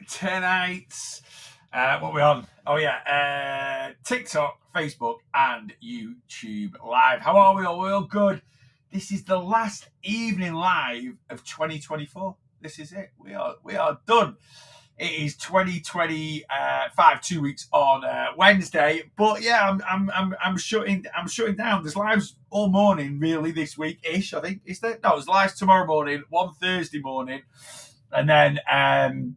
tonight. What are we on? Oh yeah, TikTok, Facebook, and YouTube Live. How are we all? We're all good. This is the last evening live of 2024. This is it. We are done. It is 2025, 2 weeks on Wednesday. But yeah, I'm shutting down. There's lives all morning really this week ish. I think is there? No, there's lives tomorrow morning, one Thursday morning, and then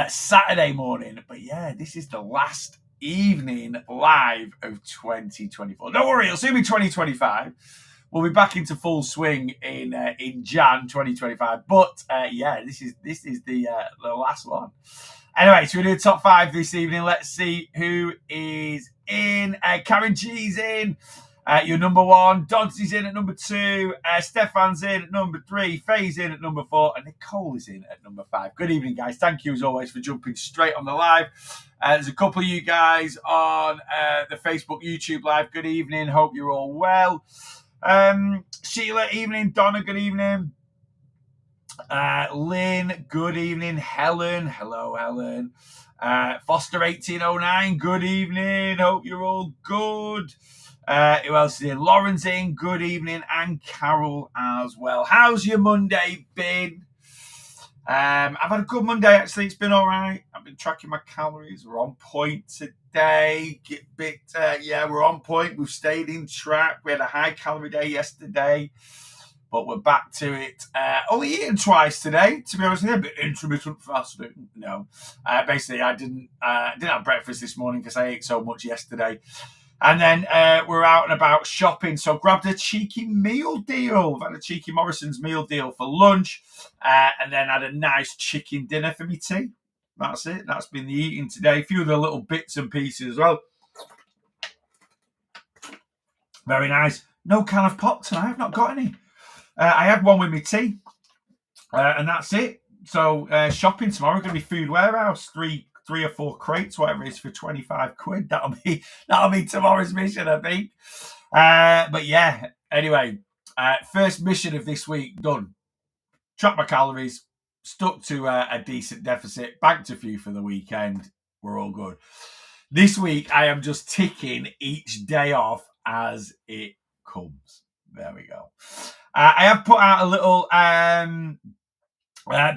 Saturday morning. But yeah, this is the last evening live of 2024. Don't worry, it'll soon be 2025. We'll be back into full swing in Jan 2025. But yeah, this is the last one. Anyway, so we do the top 5 this evening. Let's see who is in. Karen G's in. Your number 1. Dodds is in at number 2. Stefan's in at number 3. Faye's in at number 4. And Nicole is in at number 5. Good evening, guys. Thank you, as always, for jumping straight on the live. There's a couple of you guys on the Facebook, YouTube Live. Good evening. Hope you're all well. Sheila, evening. Donna, good evening. Lynn, good evening. Helen, hello, Helen. Foster 1809, good evening. Hope you're all good. Who else is in? Lauren's in, good evening, and Carol as well. How's your Monday been? I've had a good Monday, actually. It's been all right. I've been tracking my calories. We're on point today. We're on point. We've stayed in track. We had a high calorie day yesterday, but we're back to it. Only eating twice today, to be honest with you. A bit intermittent fasting. No, basically, I didn't have breakfast this morning because I ate so much yesterday. And then we're out and about shopping. So grabbed a cheeky meal deal. I've had a cheeky Morrison's meal deal for lunch. And then had a nice chicken dinner for me tea. That's it. That's been the eating today. A few of the little bits and pieces as well. Very nice. No can of pop tonight. I've not got any. I had one with me tea. And that's it. So shopping tomorrow. Going to be Food Warehouse. 3 or 4 crates, whatever it is, for 25 quid. That'll be tomorrow's mission, I think. But yeah, anyway, first mission of this week done. Track my calories, stuck to a decent deficit, banked a few for the weekend. We're all good. This week, I am just ticking each day off as it comes. There we go. I have put out a little,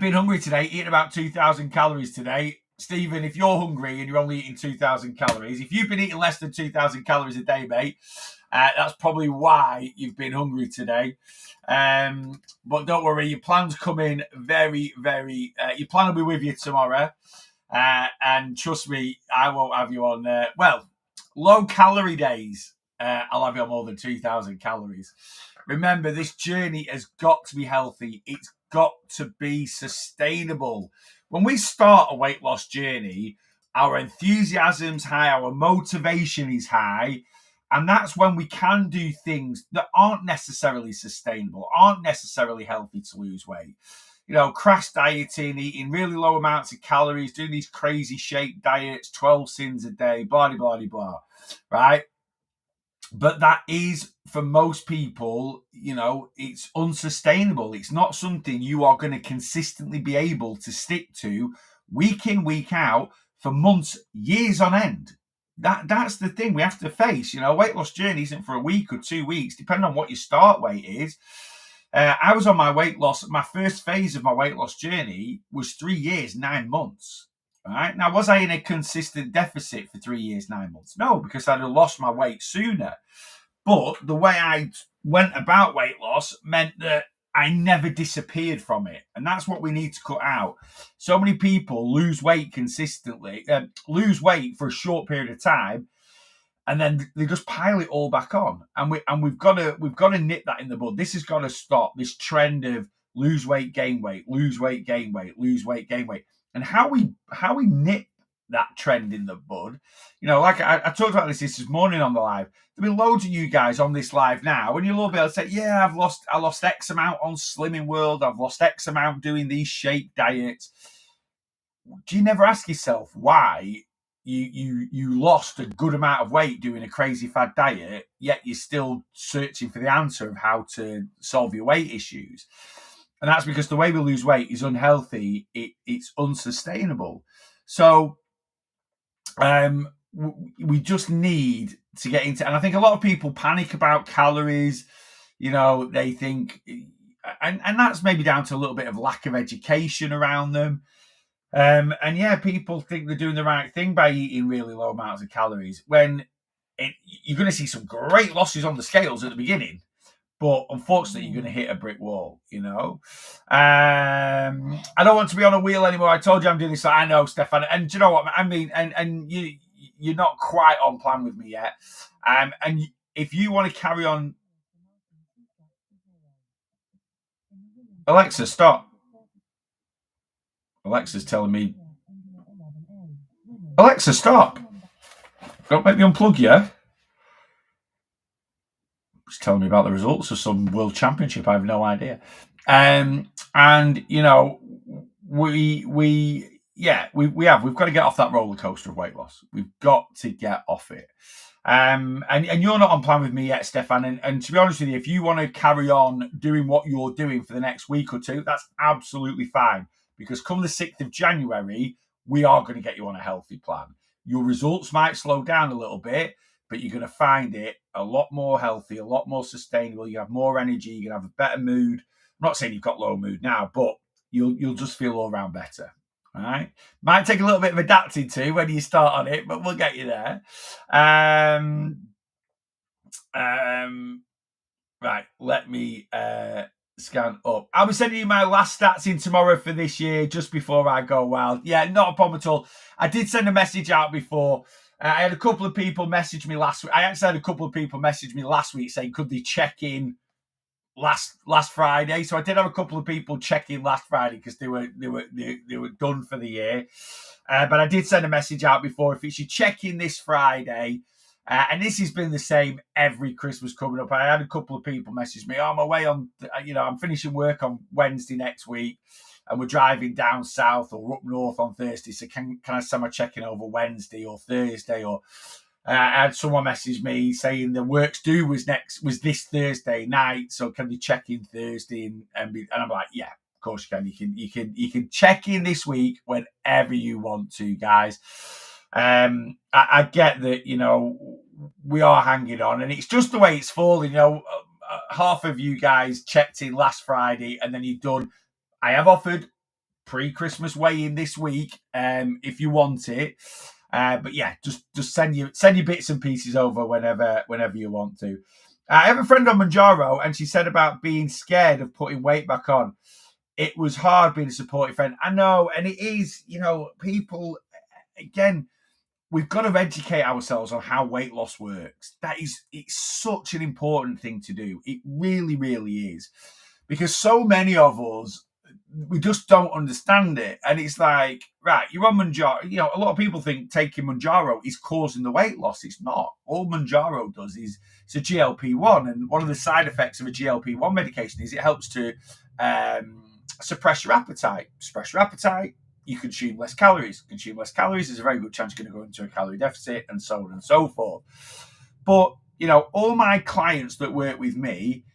been hungry today, eating about 2,000 calories today. Stephen, if you're hungry and you're only eating 2,000 calories, if you've been eating less than 2,000 calories a day, mate, that's probably why you've been hungry today. But don't worry, your plan's coming very, very... your plan will be with you tomorrow. And trust me, I won't have you on... low-calorie days, I'll have you on more than 2,000 calories. Remember, this journey has got to be healthy. It's got to be sustainable. When we start a weight loss journey, our enthusiasm's high, our motivation is high, and that's when we can do things that aren't necessarily sustainable, aren't necessarily healthy to lose weight. You know, crash dieting, eating really low amounts of calories, doing these crazy shake diets, 12 sins a day, blah, blah, blah, blah, right? But that is, for most people, you know, it's unsustainable. It's not something you are going to consistently be able to stick to week in, week out for months, years on end. That's the thing we have to face. You know, weight loss journey isn't for a week or 2 weeks, depending on what your start weight is. I was on my weight loss. My first phase of my weight loss journey was 3 years, 9 months. Right now, was I in a consistent deficit for 3 years, 9 months? No, because I'd have lost my weight sooner. But the way I went about weight loss meant that I never disappeared from it. And that's what we need to cut out. So many people lose weight consistently, lose weight for a short period of time, and then they just pile it all back on. And we've got to nip that in the bud. This has got to stop, this trend of lose weight, gain weight, lose weight, gain weight, lose weight, gain weight. And how we nip that trend in the bud, you know, like I talked about this morning on the live. There'll be loads of you guys on this live now, and you'll all be able to say, yeah, I lost X amount on Slimming World, I've lost X amount doing these shake diets. Do you never ask yourself why you lost a good amount of weight doing a crazy fad diet, yet you're still searching for the answer of how to solve your weight issues? And that's because the way we lose weight is unhealthy. It's unsustainable. So we just need to get into, and I think a lot of people panic about calories. They think, and that's maybe down to a little bit of lack of education around them. And yeah, people think they're doing the right thing by eating really low amounts of calories when you're going to see some great losses on the scales at the beginning. But unfortunately, you're going to hit a brick wall, I don't want to be on a wheel anymore. I told you I'm doing this. I know, Stefan. And do you know what I mean? And you're not quite on plan with me yet. And if you want to carry on... Alexa, stop. Alexa's telling me... Alexa, stop. Don't make me unplug you. She's telling me about the results of some world championship. I have no idea. We've got to get off that roller coaster of weight loss. We've got to get off it. And you're not on plan with me yet, Stefan. And to be honest with you, if you want to carry on doing what you're doing for the next week or two, that's absolutely fine. Because come the 6th of January, we are going to get you on a healthy plan. Your results might slow down a little bit, but you're going to find it a lot more healthy, a lot more sustainable. You have more energy. You're going to have a better mood. I'm not saying you've got low mood now, but you'll just feel all around better. All right. Might take a little bit of adapting to when you start on it, but we'll get you there. Right. Let me scan up. I'll be sending you my last stats in tomorrow for this year, just before I go wild. Yeah, not a problem at all. I did send a message out before. I had a couple of people message me last week. I actually had a couple of people message me last week saying, could they check in last Friday? So I did have a couple of people check in last Friday because they were done for the year. But I did send a message out before. If you should check in this Friday, and this has been the same every Christmas coming up. I had a couple of people message me, I'm away on, I'm finishing work on Wednesday next week. And we're driving down south or up north on Thursday. So can I send my check-in over Wednesday or Thursday? Or I had someone message me saying the works due was this Thursday night. So can we check in Thursday? And I'm like, yeah, of course you can. You can check in this week whenever you want to, guys. I get that, we are hanging on, and it's just the way it's falling. Half of you guys checked in last Friday, and then you've done. I have offered pre-Christmas weigh-in this week, if you want it. But yeah, just send your bits and pieces over whenever you want to. I have a friend on Mounjaro, and she said about being scared of putting weight back on. It was hard being a supportive friend. I know, and it is. People, again, we've got to educate ourselves on how weight loss works. It's such an important thing to do. It really, really is, because so many of us, we just don't understand it. And it's like, right, you're on Mounjaro. A lot of people think taking Mounjaro is causing the weight loss. It's not. All Mounjaro does is it's a GLP-1. And one of the side effects of a GLP-1 medication is it helps to suppress your appetite. Suppress your appetite, you consume less calories. Consume less calories, there's a very good chance you're going to go into a calorie deficit, and so on and so forth. But, all my clients that work with me,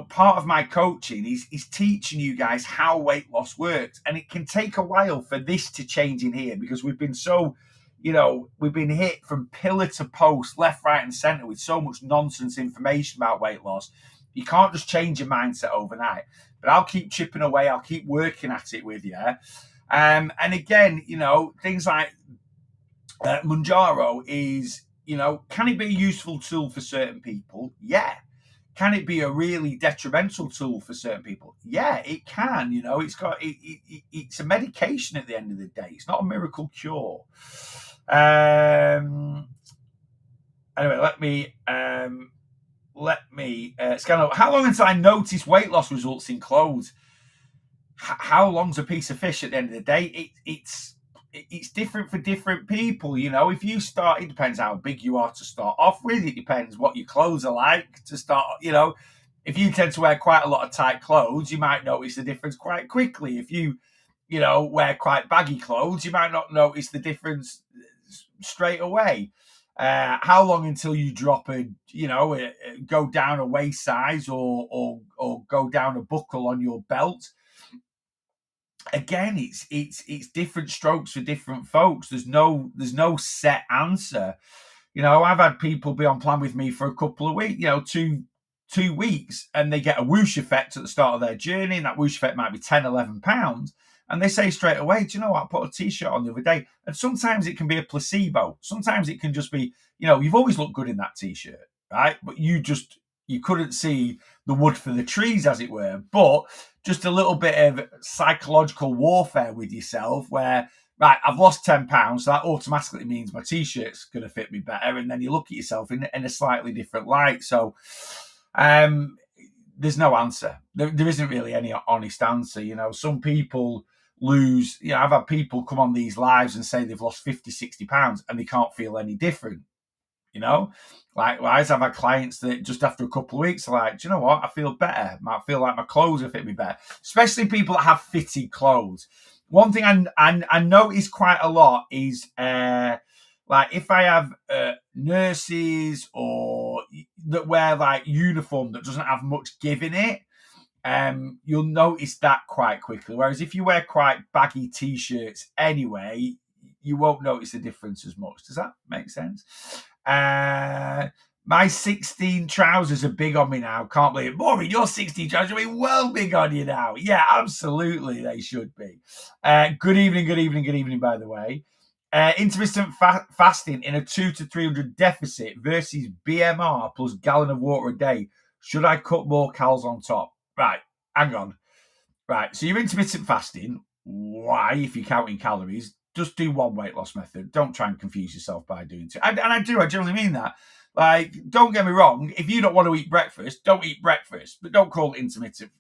part of my coaching is teaching you guys how weight loss works. And it can take a while for this to change in here, because we've been so, we've been hit from pillar to post, left, right, and center with so much nonsense information about weight loss. You can't just change your mindset overnight. But I'll keep chipping away. I'll keep working at it with you. And again, things like Mounjaro is, can it be a useful tool for certain people? Yeah. Can it be a really detrimental tool for certain people? Yeah, it can. It's a medication at the end of the day. It's not a miracle cure. Anyway, let me scan up. How long until I notice weight loss results in clothes? How long's a piece of fish at the end of the day? It's different for different people. If you start, it depends how big you are to start off with. It depends what your clothes are like to start. If you tend to wear quite a lot of tight clothes, you might notice the difference quite quickly. If you wear quite baggy clothes, you might not notice the difference straight away. How long until you drop go down a waist size or go down a buckle on your belt? Again, it's different strokes for different folks. There's no set answer. I've had people be on plan with me for a couple of weeks, 2 weeks, and they get a whoosh effect at the start of their journey, and that whoosh effect might be 10, 11 pounds. And they say straight away, do you know what? I put a t-shirt on the other day. And sometimes it can be a placebo. Sometimes it can just be, you've always looked good in that t-shirt, right? But you couldn't see the wood for the trees, as it were. But just a little bit of psychological warfare with yourself where, right, I've lost 10 pounds, so that automatically means my t-shirt's going to fit me better. And then you look at yourself in a slightly different light. So there's no answer. There isn't really any honest answer. Some people lose, I've had people come on these lives and say they've lost 50, 60 pounds and they can't feel any different. Likewise, I've had clients that just after a couple of weeks are like, do you know what? I feel better. I feel like my clothes have fit me better, especially people that have fitted clothes. One thing I notice quite a lot is like if I have nurses or that wear like uniform that doesn't have much give in it, you'll notice that quite quickly. Whereas if you wear quite baggy t-shirts anyway, you won't notice the difference as much. Does that make sense? My 16 trousers are big on me now. Can't believe it. Maureen, your 16 trousers are well big on you now. Yeah, absolutely, they should be. Good evening, by the way. Intermittent fasting in a 200 to 300 deficit versus BMR plus gallon of water a day. Should I cut more calories on top? Right, hang on. Right, so you're intermittent fasting. Why, if you're counting calories, just do one weight loss method. Don't try and confuse yourself by doing two. And I generally mean that. Like, don't get me wrong. If you don't want to eat breakfast, don't eat breakfast. But don't call it intermittent.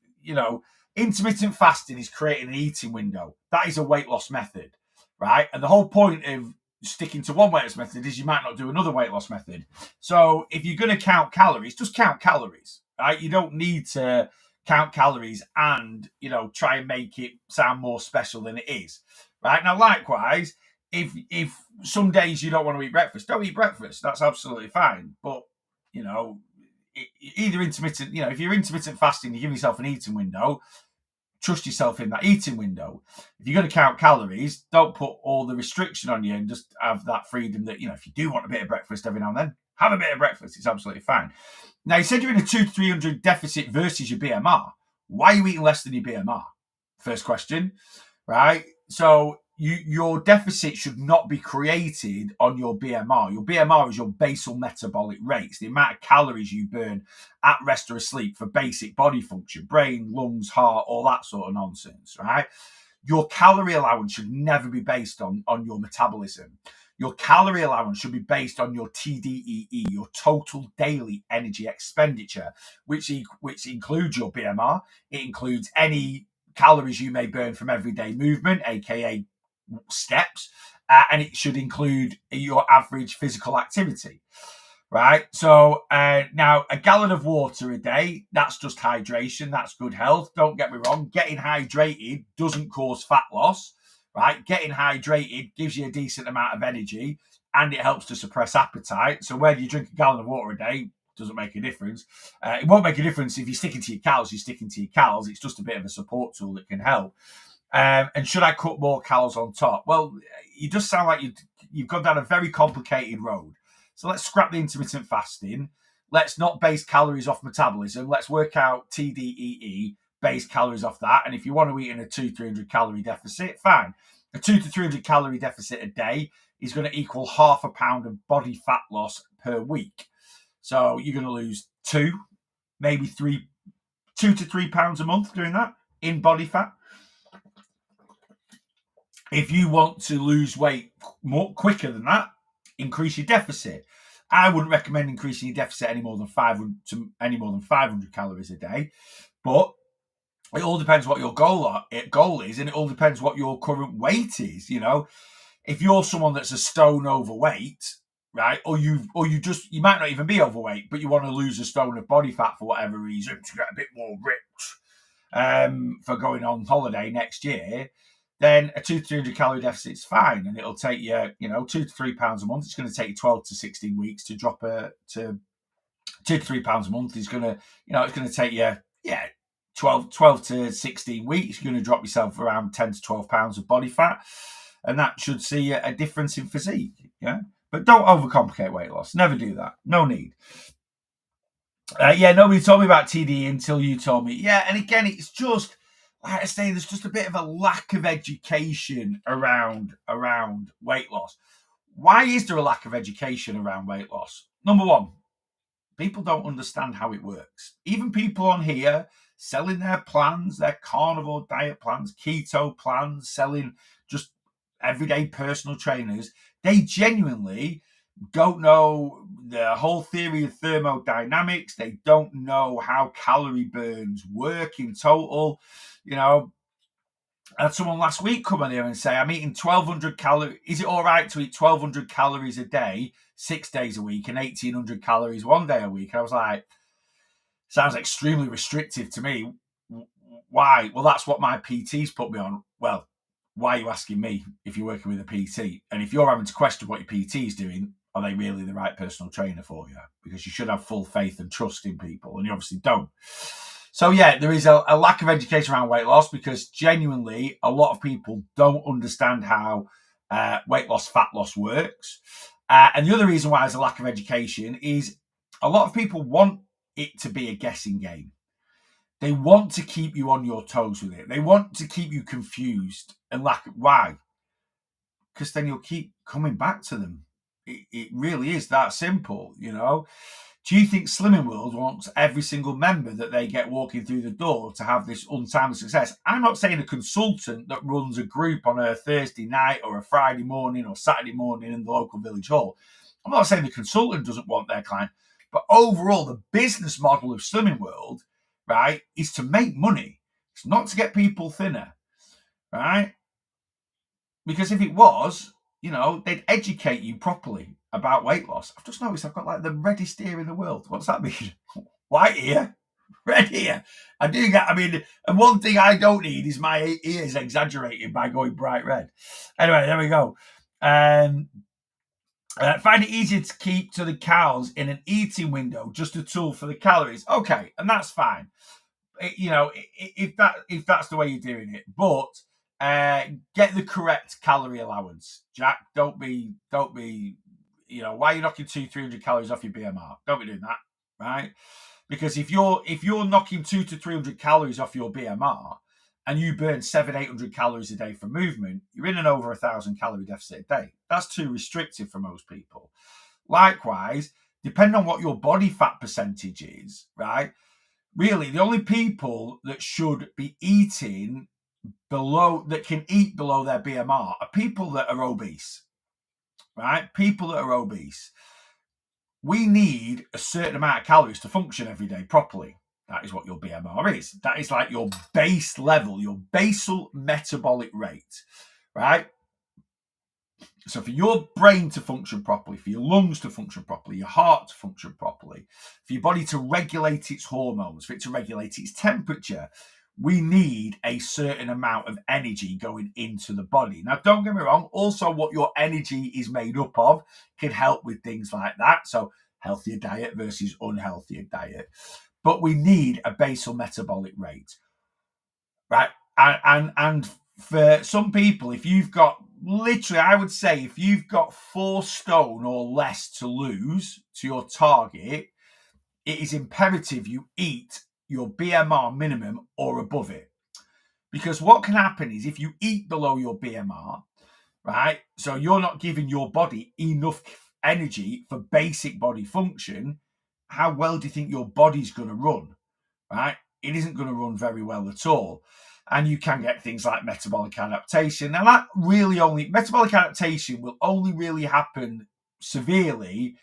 Intermittent fasting is creating an eating window. That is a weight loss method, right? And the whole point of sticking to one weight loss method is you might not do another weight loss method. So if you're going to count calories, just count calories, right? You don't need to count calories and, try and make it sound more special than it is. Right. Now, likewise, if some days you don't want to eat breakfast, don't eat breakfast. That's absolutely fine. But, either intermittent, if you're intermittent fasting, you give yourself an eating window, trust yourself in that eating window. If you're going to count calories, don't put all the restriction on you and just have that freedom that, if you do want a bit of breakfast every now and then, have a bit of breakfast. It's absolutely fine. Now, you said you're in a 200 to 300 deficit versus your BMR. Why are you eating less than your BMR? First question, right? So your deficit should not be created on your BMR. Your BMR is your basal metabolic rate. It's the amount of calories you burn at rest or asleep for basic body function, brain, lungs, heart, all that sort of nonsense, right? Your calorie allowance should never be based on your metabolism. Your calorie allowance should be based on your TDEE, your total daily energy expenditure, which includes your BMR. It includes any calories you may burn from everyday movement, aka steps, and it should include your average physical activity, right? So now a gallon of water a day, that's just hydration, that's good health. Don't get me wrong, getting hydrated doesn't cause fat loss, right? Getting hydrated gives you a decent amount of energy and it helps to suppress appetite. So whether you drink a gallon of water a day, doesn't make a difference. It won't make a difference if you're sticking to your calories, It's just a bit of a support tool that can help. And should I cut more calories on top? Well, you just sound like you've gone down a very complicated road. So let's scrap the intermittent fasting. Let's not base calories off metabolism. Let's work out TDEE, base calories off that. And if you want to eat in a 200 to 300 calorie deficit, fine. A 200 to 300 calorie deficit a day is going to equal half a pound of body fat loss per week. So you're going to lose 2 to 3 pounds a month doing that in body fat. If you want to lose weight more quicker than that, increase your deficit. I wouldn't recommend increasing your deficit any more than 500 calories a day, but it all depends what your goal is, and it all depends what your current weight is. If you're someone that's a stone overweight, right, or you might not even be overweight, but you want to lose a stone of body fat for whatever reason to get a bit more ripped for going on holiday next year, then a 200 to 300 calorie deficit is fine, and it'll take you, you know, 2 to 3 pounds a month. It's going to take you 12 to 16 weeks to drop to 2 to 3 pounds a month. Is going to, you know, it's going to take you, 12 to 16 weeks. You're going to drop yourself around 10 to 12 pounds of body fat, and that should see a difference in physique. Yeah, but don't overcomplicate weight loss. Never do that. No need. Nobody told me about TDE until you told me. Yeah, and again, it's just, like I say, there's just a bit of a lack of education around weight loss. Why is there a lack of education around weight loss? Number one, people don't understand how it works. Even people on here selling their plans, their carnivore diet plans, keto plans, selling just everyday personal trainers, they genuinely don't know the whole theory of thermodynamics. They don't know how calorie burns work in total. You know, I had someone last week come in here and say, I'm eating 1,200 calories. Is it all right to eat 1,200 calories a day, 6 days a week, and 1,800 calories 1 day a week? And I was like, sounds extremely restrictive to me. Why? Well, that's what my PT's put me on. Well, why are you asking me if you're working with a PT? And if you're having to question what your PT is doing, are they really the right personal trainer for you? Because you should have full faith and trust in people, and you obviously don't. So yeah, there is a lack of education around weight loss because genuinely a lot of people don't understand how weight loss, fat loss works. And the other reason why there's a lack of education is a lot of people want it to be a guessing game. They want to keep you on your toes with it. They want to keep you confused and why? Because then you'll keep coming back to them. It really is that simple, you know. Do you think Slimming World wants every single member that they get walking through the door to have this untimely success? I'm not saying a consultant that runs a group on a Thursday night or a Friday morning or Saturday morning in the local village hall. I'm not saying the consultant doesn't want their client, but overall, the business model of Slimming World, right, is to make money. It's not to get people thinner, right? Because if it was, you know, they'd educate you properly about weight loss. I've just noticed I've got like the reddest ear in the world. What's that mean? White ear? Red ear? I do get, and one thing I don't need is my ears exaggerated by going bright red. Anyway, there we go. Find it easier to keep to the cows in an eating window, just a tool for the calories. Okay, and that's fine. You know, if that's the way you're doing it, but get the correct calorie allowance, Jack. Don't be, you know, why are you knocking 200-300 calories off your BMR? Don't be doing that, right? Because if you're knocking 200 to 300 calories off your BMR and you burn 700-800 calories a day from movement, you're in an over 1,000 calorie deficit a day. That's too restrictive for most people. Likewise, depending on what your body fat percentage is, right? Really, the only people that should be eating that can eat below their BMR are people that are obese, right? People that are obese. We need a certain amount of calories to function every day properly. That is what your BMR is. That is like your base level, your basal metabolic rate, right? So for your brain to function properly, for your lungs to function properly, your heart to function properly, for your body to regulate its hormones, for it to regulate its temperature, we need a certain amount of energy going into the body. Now, don't get me wrong, also what your energy is made up of can help with things like that. So healthier diet versus unhealthier diet. But we need a basal metabolic rate, right? And for some people, if you've got literally, I would say if you've got 4 stone or less to lose to your target, it is imperative you eat your BMR minimum or above it. Because what can happen is if you eat below your BMR, right, so you're not giving your body enough energy for basic body function, how well do you think your body's going to run, right? It isn't going to run very well at all. And you can get things like metabolic adaptation. Now, metabolic adaptation will only really happen severely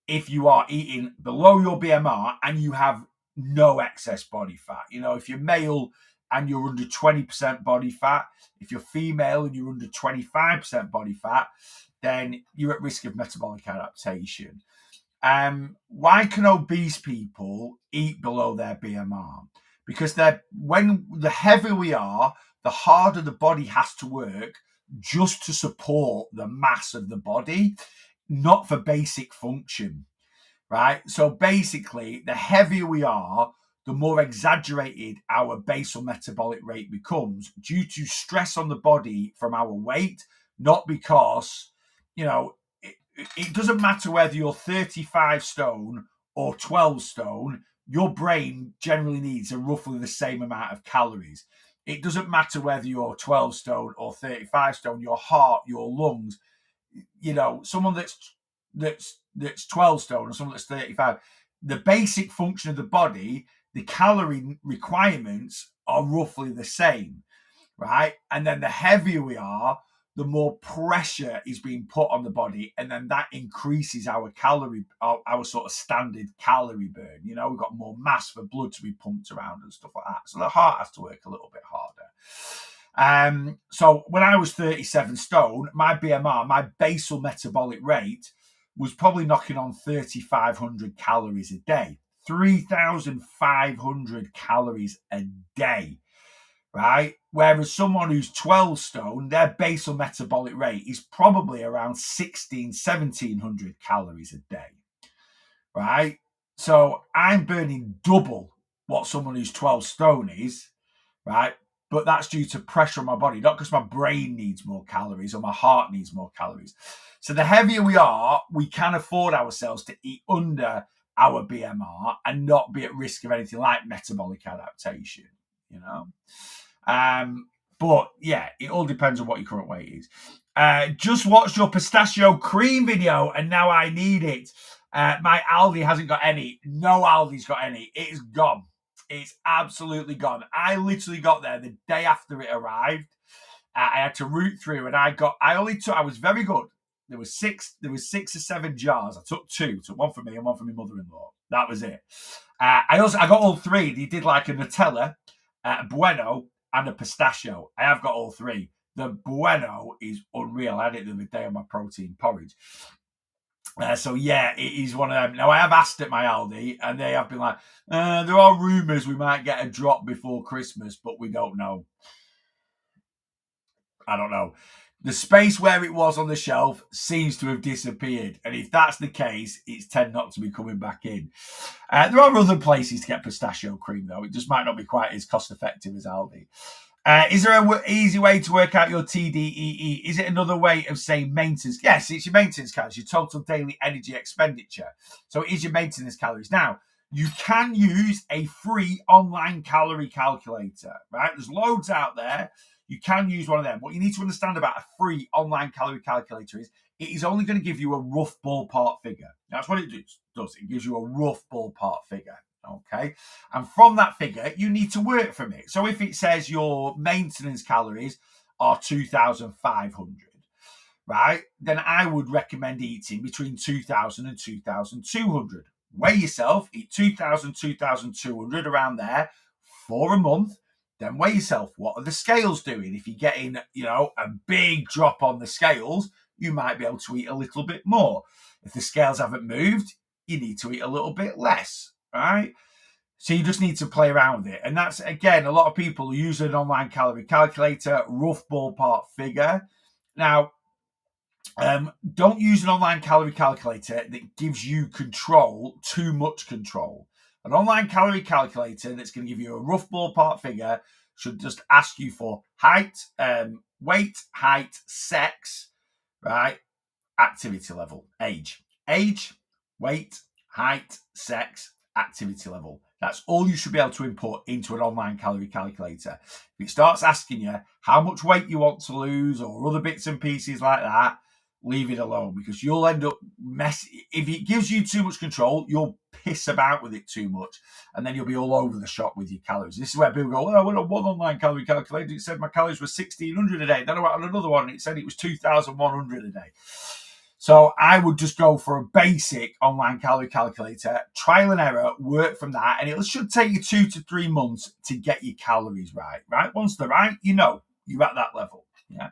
if you are eating below your BMR and you have no excess body fat. You know, if you're male and you're under 20% body fat, if you're female and you're under 25% body fat, then you're at risk of metabolic adaptation. Why can obese people eat below their BMR? because when the heavier we are, the harder the body has to work just to support the mass of the body, not for basic function, right? So basically, the heavier we are, the more exaggerated our basal metabolic rate becomes due to stress on the body from our weight, not because, it doesn't matter whether you're 35 stone or 12 stone, your brain generally needs roughly the same amount of calories. It doesn't matter whether you're 12 stone or 35 stone, your heart, your lungs, someone that's 12 stone or someone that's 35, the basic function of the body, the calorie requirements are roughly the same, right? And then the heavier we are, the more pressure is being put on the body, and then that increases our sort of standard calorie burn. We've got more mass for blood to be pumped around and stuff like that. So the heart has to work a little bit harder. So when I was 37 stone, my BMR, my basal metabolic rate, was probably knocking on 3,500 calories a day. 3,500 calories a day, right? Whereas someone who's 12 stone, their basal metabolic rate is probably around 1,700 calories a day, right? So I'm burning double what someone who's 12 stone is, right? But that's due to pressure on my body, not because my brain needs more calories or my heart needs more calories. So the heavier we are, we can afford ourselves to eat under our BMR and not be at risk of anything like metabolic adaptation, But yeah, it all depends on what your current weight is. Just watched your pistachio cream video and now I need it. My Aldi hasn't got any. No Aldi's got any. It is gone. It's absolutely gone. I literally got there the day after it arrived. I had to root through and I was very good. There was six or seven jars. I took two. Took one for me and one for my mother-in-law. That was it. I got all three. They did like a Nutella, a Bueno, and a pistachio. I have got all three. The Bueno is unreal. I had it the other day on my protein porridge. So yeah, it is one of them. Now I have asked at my Aldi, and they have been like, there are rumours we might get a drop before Christmas, but we don't know. I don't know. The space where it was on the shelf seems to have disappeared. And if that's the case, it's tend not to be coming back in. There are other places to get pistachio cream, though. It just might not be quite as cost effective as Aldi. Is there an easy way to work out your TDEE? Is it another way of saying maintenance? Yes, it's your maintenance calories, your total daily energy expenditure. So it is your maintenance calories. Now, you can use a free online calorie calculator, right? There's loads out there. You can use one of them. What you need to understand about a free online calorie calculator is it is only going to give you a rough ballpark figure. That's what it does. It gives you a rough ballpark figure. Okay. And from that figure, you need to work from it. So if it says your maintenance calories are 2,500, right, then I would recommend eating between 2,000 and 2,200. Weigh yourself, eat 2,000, 2,200 around there for a month. Then weigh yourself. What are the scales doing? If you're getting, a big drop on the scales, you might be able to eat a little bit more. If the scales haven't moved, you need to eat a little bit less, right? So you just need to play around with it. And that's, again, a lot of people use an online calorie calculator, rough ballpark figure. Now, don't use an online calorie calculator that gives you control, too much control. An online calorie calculator that's going to give you a rough ballpark figure should just ask you for height, weight, height, sex, right? Activity level, age, weight, height, sex, activity level. That's all you should be able to input into an online calorie calculator. If it starts asking you how much weight you want to lose or other bits and pieces like that, leave it alone, because you'll end up messy. If it gives you too much control, you'll piss about with it too much, and then you'll be all over the shop with your calories. This is where people go, I went on one online calorie calculator. It said my calories were 1,600 a day. Then I went on another one, and it said it was 2,100 a day. So I would just go for a basic online calorie calculator, trial and error, work from that, and it should take you 2 to 3 months to get your calories right? Once they're right, you're at that level. Yeah.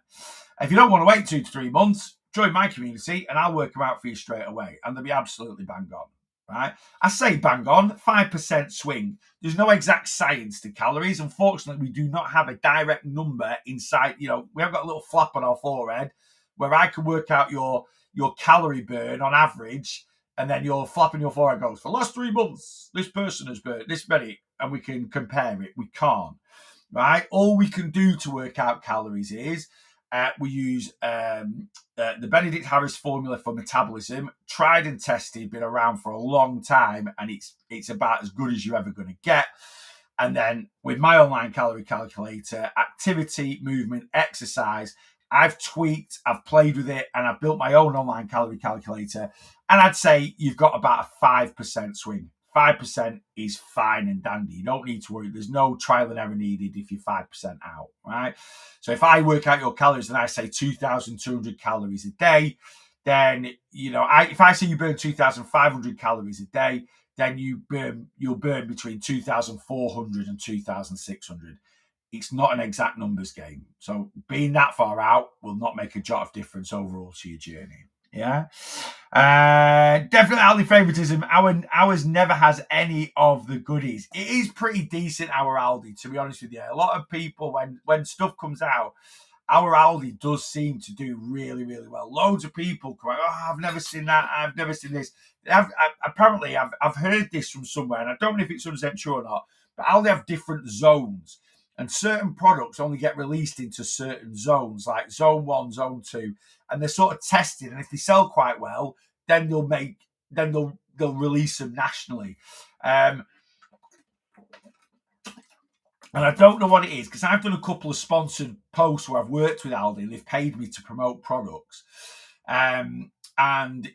If you don't want to wait 2 to 3 months, join my community and I'll work them out for you straight away, and they'll be absolutely bang on. right? I say bang on, 5% swing. There's no exact science to calories. Unfortunately, we do not have a direct number inside. We haven't got a little flap on our forehead where I can work out your calorie burn on average, and then your flap on your forehead goes, for the last 3 months, this person has burnt this many, and we can compare it. We can't, right? All we can do to work out calories is we use the Benedict Harris formula for metabolism, tried and tested, been around for a long time, and it's about as good as you're ever going to get. And then with my online calorie calculator, activity, movement, exercise, I've tweaked, I've played with it, and I've built my own online calorie calculator. And I'd say you've got about a 5% swing. 5% is fine and dandy. You don't need to worry. There's no trial and error needed if you're 5% out, right? So if I work out your calories and I say 2,200 calories a day, then, if I say you burn 2,500 calories a day, then you'll burn between 2,400 and 2,600. It's not an exact numbers game. So being that far out will not make a jot of difference overall to your journey. Yeah. Definitely Aldi favoritism. Ours never has any of the goodies. It is pretty decent, our Aldi, to be honest with you. A lot of people, when stuff comes out, our Aldi does seem to do really, really well. Loads of people come out, I've never seen that, I've never seen this. Apparently, I've heard this from somewhere, and I don't know if it's 100% true or not, but Aldi have different zones. And certain products only get released into certain zones, like zone 1, zone 2, and they're sort of tested. And if they sell quite well, then they'll release them nationally. And I don't know what it is, because I've done a couple of sponsored posts where I've worked with Aldi and they've paid me to promote products. And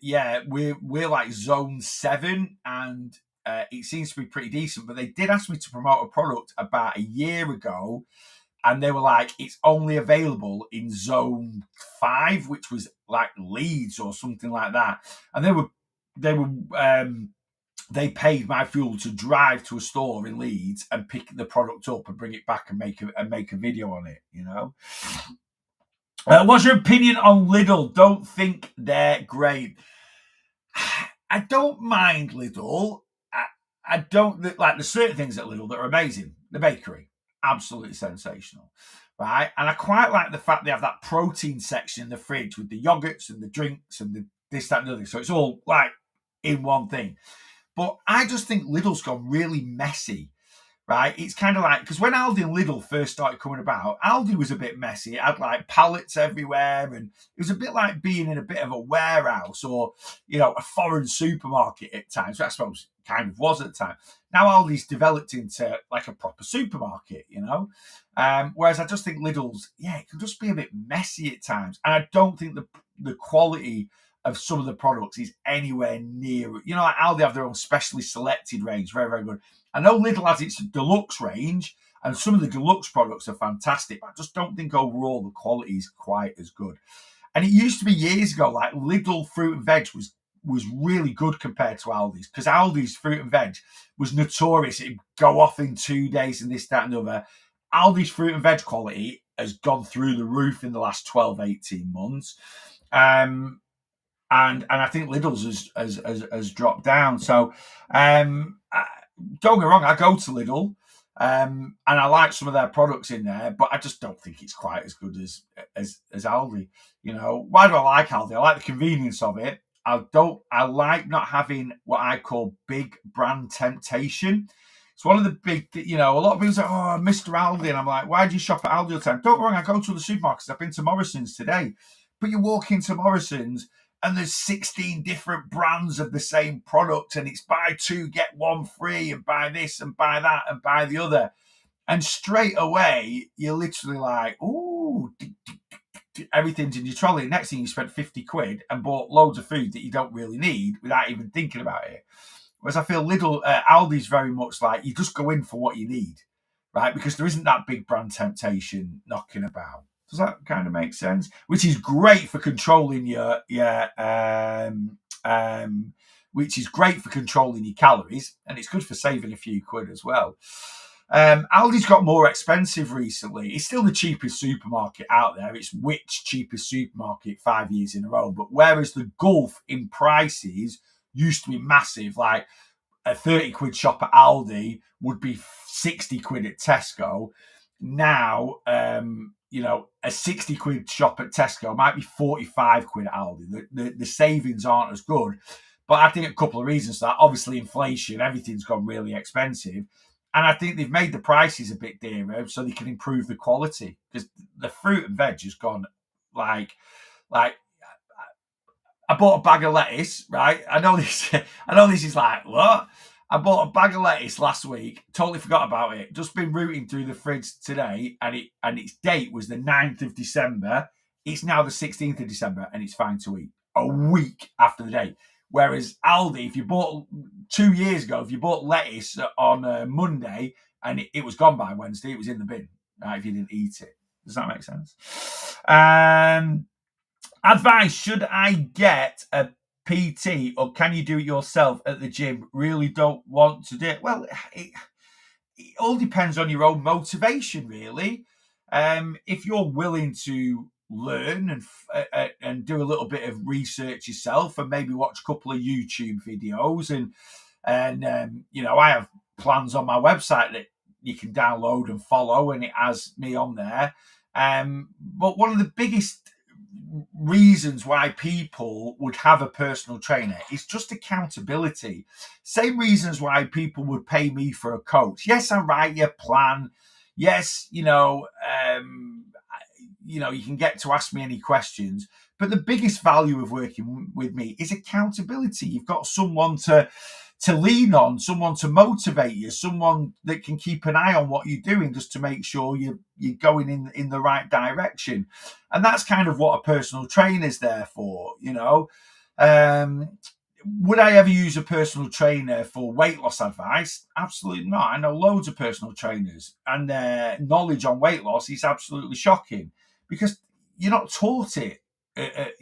yeah, we're like zone 7, and it seems to be pretty decent. But they did ask me to promote a product about a year ago, and they were like, it's only available in zone 5, which was like Leeds or something like that. And they paid my fuel to drive to a store in Leeds and pick the product up and bring it back and make a video on it. What's your opinion on Lidl? Don't think they're great. I don't mind Lidl. I don't like the certain things at Lidl that are amazing. The bakery, absolutely sensational, right? And I quite like the fact they have that protein section in the fridge with the yogurts and the drinks and the this, that, and the other. So it's all like in one thing. But I just think Lidl's gone really messy, right? It's kind of like, because when Aldi and Lidl first started coming about, Aldi was a bit messy. It had like pallets everywhere, and it was a bit like being in a bit of a warehouse or, a foreign supermarket at times, which I suppose kind of was at the time. Now Aldi's developed into like a proper supermarket, whereas I just think Lidl's, it can just be a bit messy at times. And I don't think the quality of some of the products is anywhere near, like Aldi have their own specially selected range, very, very good. I know Lidl has its deluxe range, and some of the deluxe products are fantastic, but I just don't think overall the quality is quite as good. And it used to be years ago, like Lidl fruit and veg was really good compared to Aldi's, because Aldi's fruit and veg was notorious. It'd go off in 2 days and this, that, and the other. Aldi's fruit and veg quality has gone through the roof in the last 12, 18 months. And I think Lidl's has dropped down. So don't get me wrong, I go to Lidl and I like some of their products in there, but I just don't think it's quite as good as Aldi. Why do I like Aldi? I like the convenience of it. I like not having what I call big brand temptation. It's one of the big, a lot of people say, oh, Mr. Aldi. And I'm like, why do you shop at Aldi all the time? Don't get me wrong, I go to the supermarkets. I've been to Morrison's today. But you walk into Morrison's and there's 16 different brands of the same product, and it's buy 2, get 1 free, and buy this and buy that and buy the other. And straight away, you're literally like, ooh, everything's in your trolley. Next thing, you spent 50 quid and bought loads of food that you don't really need without even thinking about it. Whereas I feel Aldi's very much like you just go in for what you need, right? Because there isn't that big brand temptation knocking about. Does that kind of make sense? Which is great for controlling your calories, and it's good for saving a few quid as well. Aldi's got more expensive recently. It's still the cheapest supermarket out there. It's which cheapest supermarket 5 years in a row. But whereas the gulf in prices used to be massive. Like a 30 quid shop at Aldi would be 60 quid at Tesco. Now, a 60 quid shop at Tesco might be 45 quid at Aldi. The savings aren't as good. But I think a couple of reasons for that. Obviously, inflation, everything's gone really expensive. And I think they've made the prices a bit dearer so they can improve the quality. Because the fruit and veg has gone like I bought a bag of lettuce, right? I know this is like, what? I bought a bag of lettuce last week, totally forgot about it. Just been rooting through the fridge today, and its date was the 9th of December. It's now the 16th of December, and it's fine to eat. A week after the date. Whereas Aldi, if you bought 2 years ago, if you bought lettuce on Monday and it was gone by Wednesday, it was in the bin, right, if you didn't eat it. Does that make sense? Advice, should I get a PT or can you do it yourself at the gym? Really don't want to do it. Well, it all depends on your own motivation, really. If you're willing to learn and do a little bit of research yourself and maybe watch a couple of YouTube videos and I have plans on my website that you can download and follow, and it has me on there. But one of the biggest reasons why people would have a personal trainer is just accountability. Same reasons why people would pay me for a coach. Yes, I write your plan. Yes, you can get to ask me any questions. But the biggest value of working with me is accountability. You've got someone to lean on, someone to motivate you, someone that can keep an eye on what you're doing just to make sure you're going in the right direction. And that's kind of what a personal trainer is there for, Would I ever use a personal trainer for weight loss advice? Absolutely not. I know loads of personal trainers, and their knowledge on weight loss is absolutely shocking because you're not taught it. A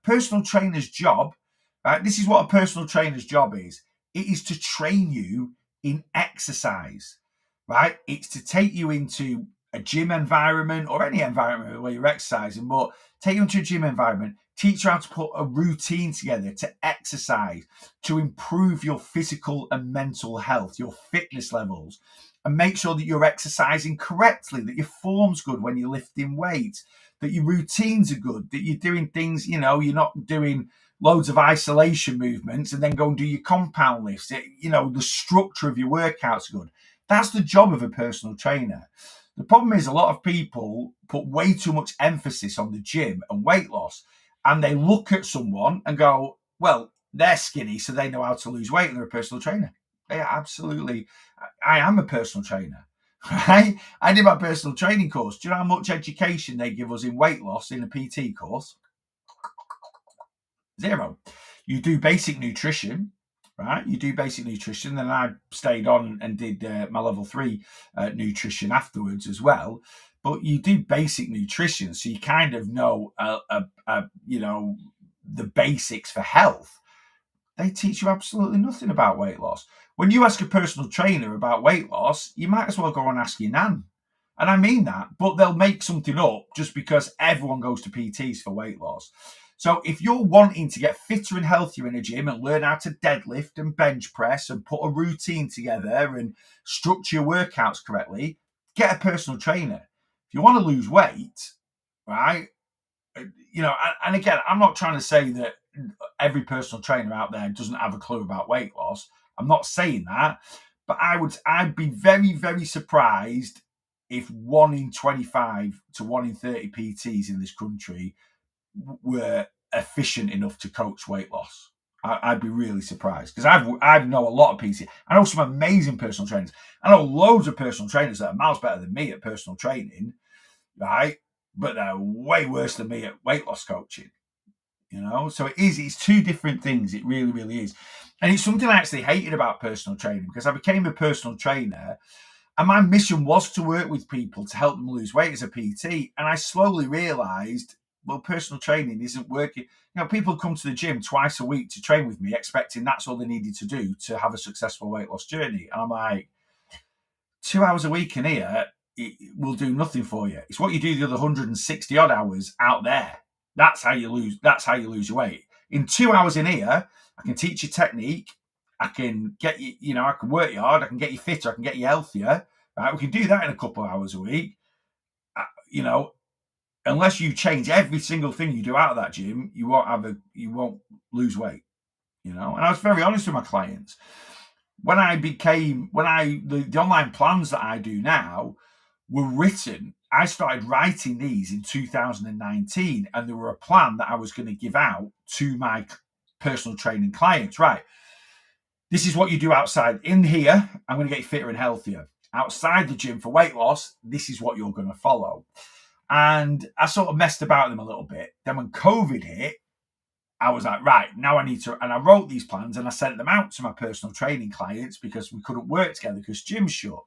personal trainer's job, right? This is what a personal trainer's job is. It is to train you in exercise, right? It's to take you into a gym environment or any environment where you're exercising, but take you into a gym environment, teach you how to put a routine together to exercise, to improve your physical and mental health, your fitness levels, and make sure that you're exercising correctly, that your form's good when you're lifting weights, that your routines are good, that you're doing things, you're not doing loads of isolation movements and then go and do your compound lifts. The structure of your workouts are good. That's the job of a personal trainer. The problem is a lot of people put way too much emphasis on the gym and weight loss, and they look at someone and go, well, they're skinny, so they know how to lose weight and they're a personal trainer. Yeah, absolutely. I am a personal trainer, right? I did my personal training course. Do you know how much education they give us in weight loss in a PT course? 0. You do basic nutrition, right? You do basic nutrition. Then I stayed on and did my level 3 nutrition afterwards as well. But you do basic nutrition, so you kind of know, the basics for health. They teach you absolutely nothing about weight loss. When you ask a personal trainer about weight loss, you might as well go and ask your nan. And I mean that, but they'll make something up just because everyone goes to PTs for weight loss. So if you're wanting to get fitter and healthier in a gym and learn how to deadlift and bench press and put a routine together and structure your workouts correctly, get a personal trainer. If you want to lose weight, right, and again, I'm not trying to say that every personal trainer out there doesn't have a clue about weight loss. I'm not saying that, but I'd be very, very surprised if 1 in 25 to 1 in 30 PTs in this country were efficient enough to coach weight loss. I'd be really surprised because I know a lot of PTs. I know some amazing personal trainers. I know loads of personal trainers that are miles better than me at personal training, right? But they're way worse than me at weight loss coaching. So it's two different things. It really, really is. And it's something I actually hated about personal training because I became a personal trainer and my mission was to work with people to help them lose weight as a PT. And I slowly realized, well, personal training isn't working. People come to the gym twice a week to train with me, expecting that's all they needed to do to have a successful weight loss journey. And I'm like, 2 hours a week in here, it will do nothing for you. It's what you do the other 160 odd hours out there. That's how you lose your weight. In 2 hours in here, I can teach you technique. I can get you, I can work you hard. I can get you fitter. I can get you healthier. Right? We can do that in a couple of hours a week. Unless you change every single thing you do out of that gym, you won't lose weight. And I was very honest with my clients. The online plans that I do now were written. I started writing these in 2019, and they were a plan that I was going to give out to my personal training clients. Right. This is what you do outside. In here, I'm going to get you fitter and healthier. Outside the gym for weight loss, this is what you're going to follow. And I sort of messed about them a little bit. Then when COVID hit, I was like, right, now I need to, and I wrote these plans and I sent them out to my personal training clients because we couldn't work together because gym's shut.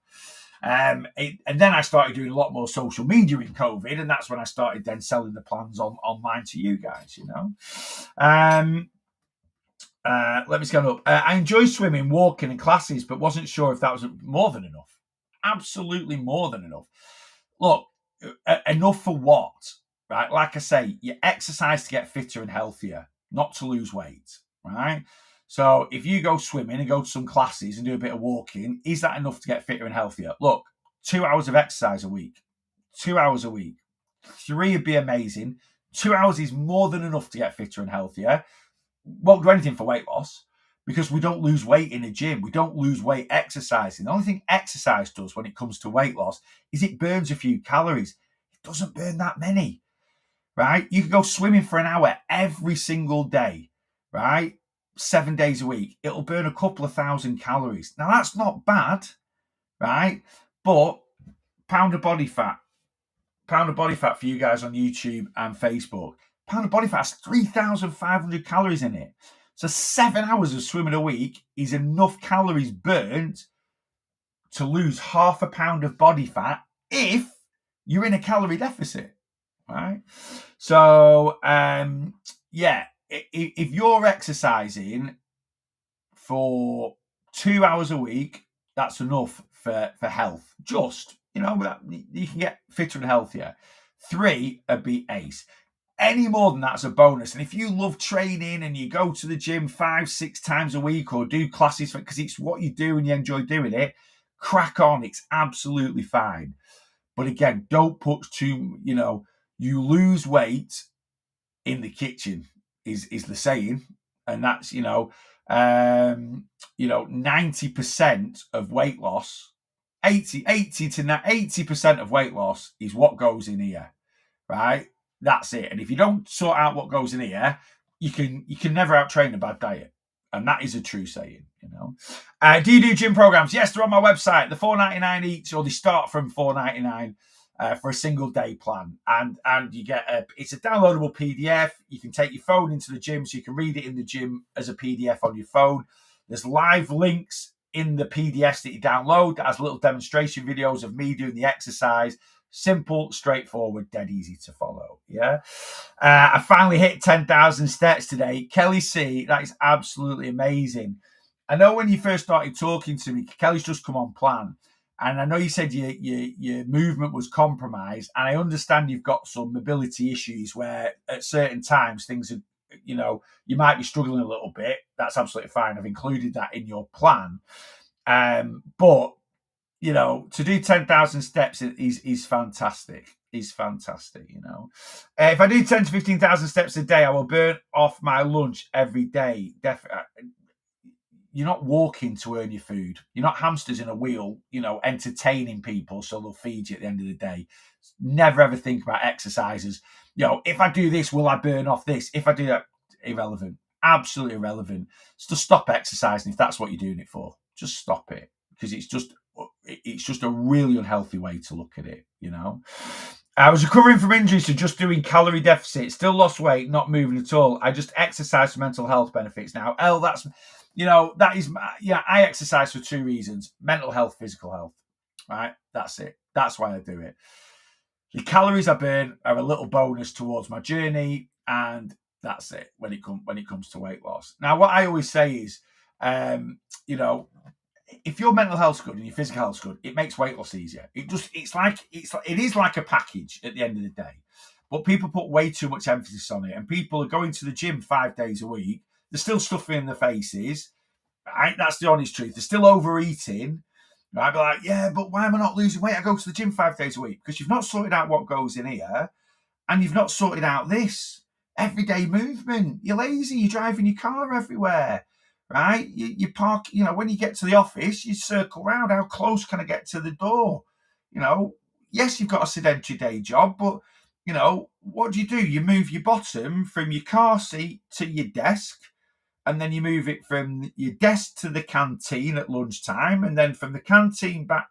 And then I started doing a lot more social media in COVID, and that's when I started then selling the plans online to you guys, Let me scan up. I enjoy swimming, walking, and classes, but wasn't sure if that was more than enough. Absolutely more than enough. Look, enough for what? Right? Like I say, you exercise to get fitter and healthier, not to lose weight. Right? So if you go swimming and go to some classes and do a bit of walking, is that enough to get fitter and healthier? Look, 2 hours of exercise a week. 2 hours a week. 3 would be amazing. 2 hours is more than enough to get fitter and healthier. Won't do anything for weight loss because we don't lose weight in a gym. We don't lose weight exercising. The only thing exercise does when it comes to weight loss is it burns a few calories. It doesn't burn that many, right? You can go swimming for an hour every single day, right? 7 days a week. It'll burn a couple of thousand calories. Now, that's not bad, right? But pound of body fat for you guys on YouTube and Facebook. Pound of body fat has 3,500 calories in it. So 7 hours of swimming a week is enough calories burnt to lose half a pound of body fat if you're in a calorie deficit, right? So, if you're exercising for 2 hours a week, that's enough for health. Just, you can get fitter and healthier. 3 would be ace. Any more than that's a bonus. And if you love training and you go to the gym 5-6 times a week or do classes because it's what you do and you enjoy doing it, crack on. It's absolutely fine. But again, don't put you lose weight in the kitchen is the saying. And that's, 90% of weight loss, 80% of weight loss is what goes in here, right? That's it. And if you don't sort out what goes in here, you can never outtrain a bad diet. And that is a true saying, Do you do gym programs? Yes, they're on my website. They're $4.99 each, or they start from $4.99 for a single day plan. And you get it's a downloadable PDF. You can take your phone into the gym so you can read it in the gym as a PDF on your phone. There's live links in the PDFs that you download that has little demonstration videos of me doing the exercise. Simple, straightforward, dead easy to follow. Yeah. I finally hit 10,000 steps today. Kelly C, that is absolutely amazing. I know when you first started talking to me, Kelly's just come on plan. And I know you said your movement was compromised. And I understand you've got some mobility issues where at certain times things are, you might be struggling a little bit. That's absolutely fine. I've included that in your plan. But to do 10,000 steps is fantastic. Is fantastic, If I do 10 to 15,000 steps a day, I will burn off my lunch every day. You're not walking to earn your food. You're not hamsters in a wheel, entertaining people so they'll feed you at the end of the day. Never ever think about exercises. If I do this, will I burn off this? If I do that, irrelevant. Absolutely irrelevant. So stop exercising if that's what you're doing it for. Just stop it because it's just a really unhealthy way to look at it, I was recovering from injuries to just doing calorie deficit, still lost weight, not moving at all. I just exercise for mental health benefits now. That's, I exercise for 2 reasons: mental health, physical health, right? That's it. That's why I do it. The calories I burn are a little bonus towards my journey, and that's it when it comes to weight loss. Now, what I always say is, if your mental health's good and your physical health's good, it makes weight loss easier. It is like a package at the end of the day. but people put way too much emphasis on it. And people are going to the gym 5 days a week. They're still stuffing their faces. Right? That's the honest truth. They're still overeating. Right? Be like, yeah, but why am I not losing weight? I go to the gym 5 days a week. Because you've not sorted out what goes in here. And you've not sorted out this everyday movement. You're lazy. You're driving your car everywhere. Right? You park, when you get to the office, you circle around. How close can I get to the door? Yes, you've got a sedentary day job, but, what do? You move your bottom from your car seat to your desk, and then you move it from your desk to the canteen at lunchtime, and then from the canteen back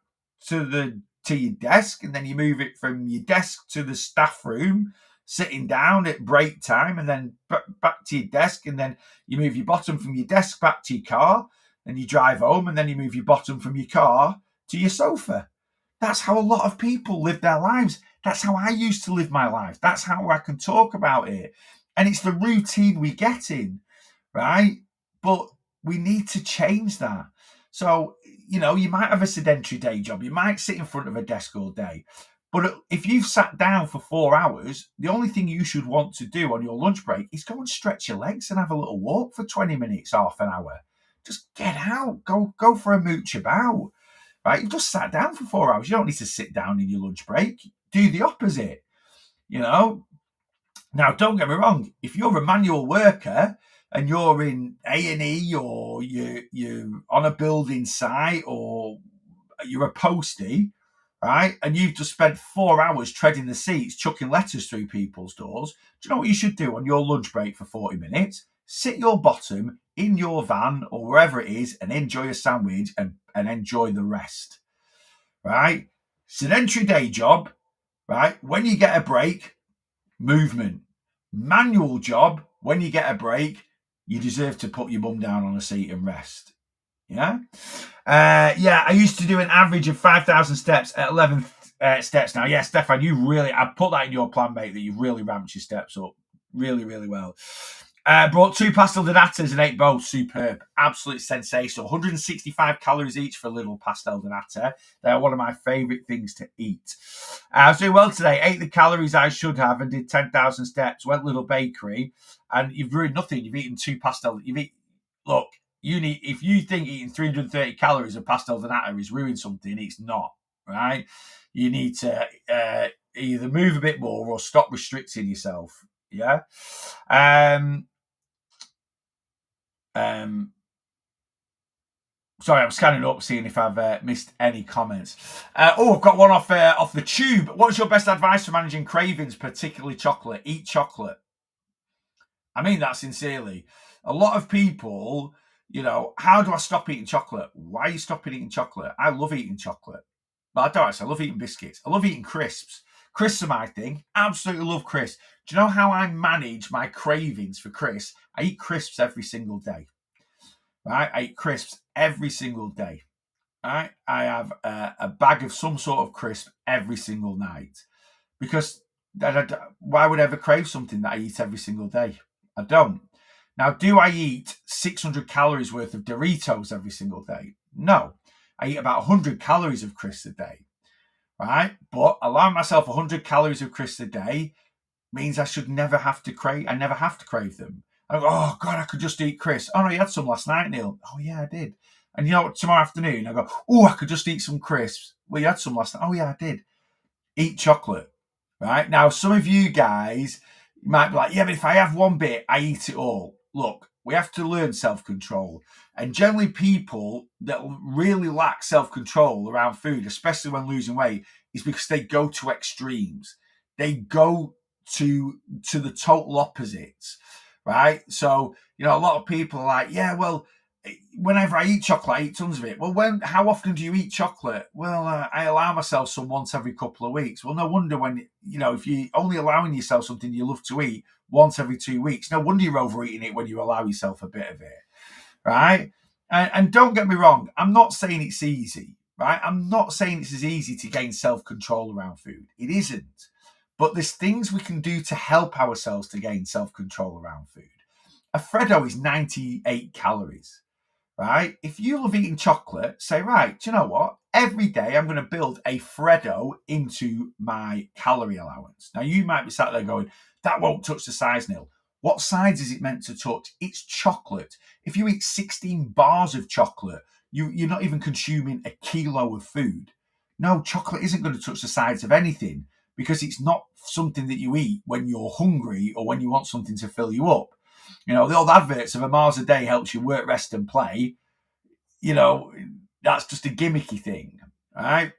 to your desk, and then you move it from your desk to the staff room, sitting down at break time, and then back to your desk, and then you move your bottom from your desk back to your car, and you drive home, and then you move your bottom from your car to your sofa. That's how a lot of people live their lives. That's how I used to live my life. That's how I can talk about it. And it's the routine we get in, right? But we need to change that. So, you might have a sedentary day job. You might sit in front of a desk all day. But if you've sat down for 4 hours, the only thing you should want to do on your lunch break is go and stretch your legs and have a little walk for 20 minutes, half an hour. Just get out, go for a mooch about, right? You've just sat down for 4 hours. You don't need to sit down in your lunch break. Do the opposite, Now, don't get me wrong. If you're a manual worker and you're in A&E, or you're on a building site, or you're a postie, right, and you've just spent 4 hours treading the seats, chucking letters through people's doors, do you know what you should do on your lunch break for 40 minutes? Sit your bottom in your van or wherever it is and enjoy a sandwich and enjoy the rest, right? Sedentary day job, right? When you get a break, movement. Manual job, when you get a break, you deserve to put your bum down on a seat and rest. Yeah? I used to do an average of 5,000 steps at 11 steps now. Yeah, Stefan, I put that in your plan, mate, that you've really ramped your steps up really, really well. Brought 2 pastel de natas and 8 both. Superb. Absolutely sensational. 165 calories each for a little pastel de nata. They're one of my favourite things to eat. I was doing well today. Ate the calories I should have and did 10,000 steps. Went little bakery. And you've ruined nothing. You've eaten 2 pastel. Look, if you think eating 330 calories of pastel de nata is ruining something, it's not, right? You need to either move a bit more or stop restricting yourself. Yeah. Sorry, I'm scanning up, seeing if I've missed any comments. I've got one off the tube. What's your best advice for managing cravings, particularly chocolate? Eat chocolate. I mean that sincerely. A lot of people, how do I stop eating chocolate? Why are you stopping eating chocolate? I love eating chocolate. But I don't actually. I love eating biscuits. I love eating crisps. Crisps are my thing. Absolutely love crisps. Do you know how I manage my cravings for crisps? I eat crisps every single day. Right? I eat crisps every single day. Right? I have a bag of some sort of crisp every single night. Because why would I ever crave something that I eat every single day? I don't. Now, do I eat 600 calories worth of Doritos every single day? No. I eat about 100 calories of crisps a day. Right? But allowing myself 100 calories of crisps a day means I never have to crave them. I go, oh God, I could just eat crisps. Oh no, you had some last night, Neil. Oh yeah, I did. And tomorrow afternoon I go, oh, I could just eat some crisps. Well, you had some last night. Oh yeah, I did. Eat chocolate. Right? Now, some of you guys might be like, yeah, but if I have one bit, I eat it all. Look, we have to learn self-control. And generally people that really lack self-control around food, especially when losing weight, is because they go to extremes. They go to the total opposites, right? So, a lot of people are like, yeah, well, whenever I eat chocolate, I eat tons of it. Well, how often do you eat chocolate? Well, I allow myself some once every couple of weeks. Well, no wonder when, if you're only allowing yourself something you love to eat once every 2 weeks, no wonder you're overeating it when you allow yourself a bit of it, right? And don't get me wrong, I'm not saying it's easy, right? I'm not saying it's as easy to gain self-control around food. It isn't. But there's things we can do to help ourselves to gain self-control around food. A Freddo is 98 calories, right? If you love eating chocolate, say, right, do you know what? every day I'm going to build a Freddo into my calorie allowance. Now, you might be sat there going, that won't touch the size, Neil. What size is it meant to touch? It's chocolate. If you eat 16 bars of chocolate, you're not even consuming a kilo of food. No, chocolate isn't going to touch the sides of anything because it's not something that you eat when you're hungry or when you want something to fill you up. The old adverts of a Mars a day helps you work, rest, and play. That's just a gimmicky thing, right?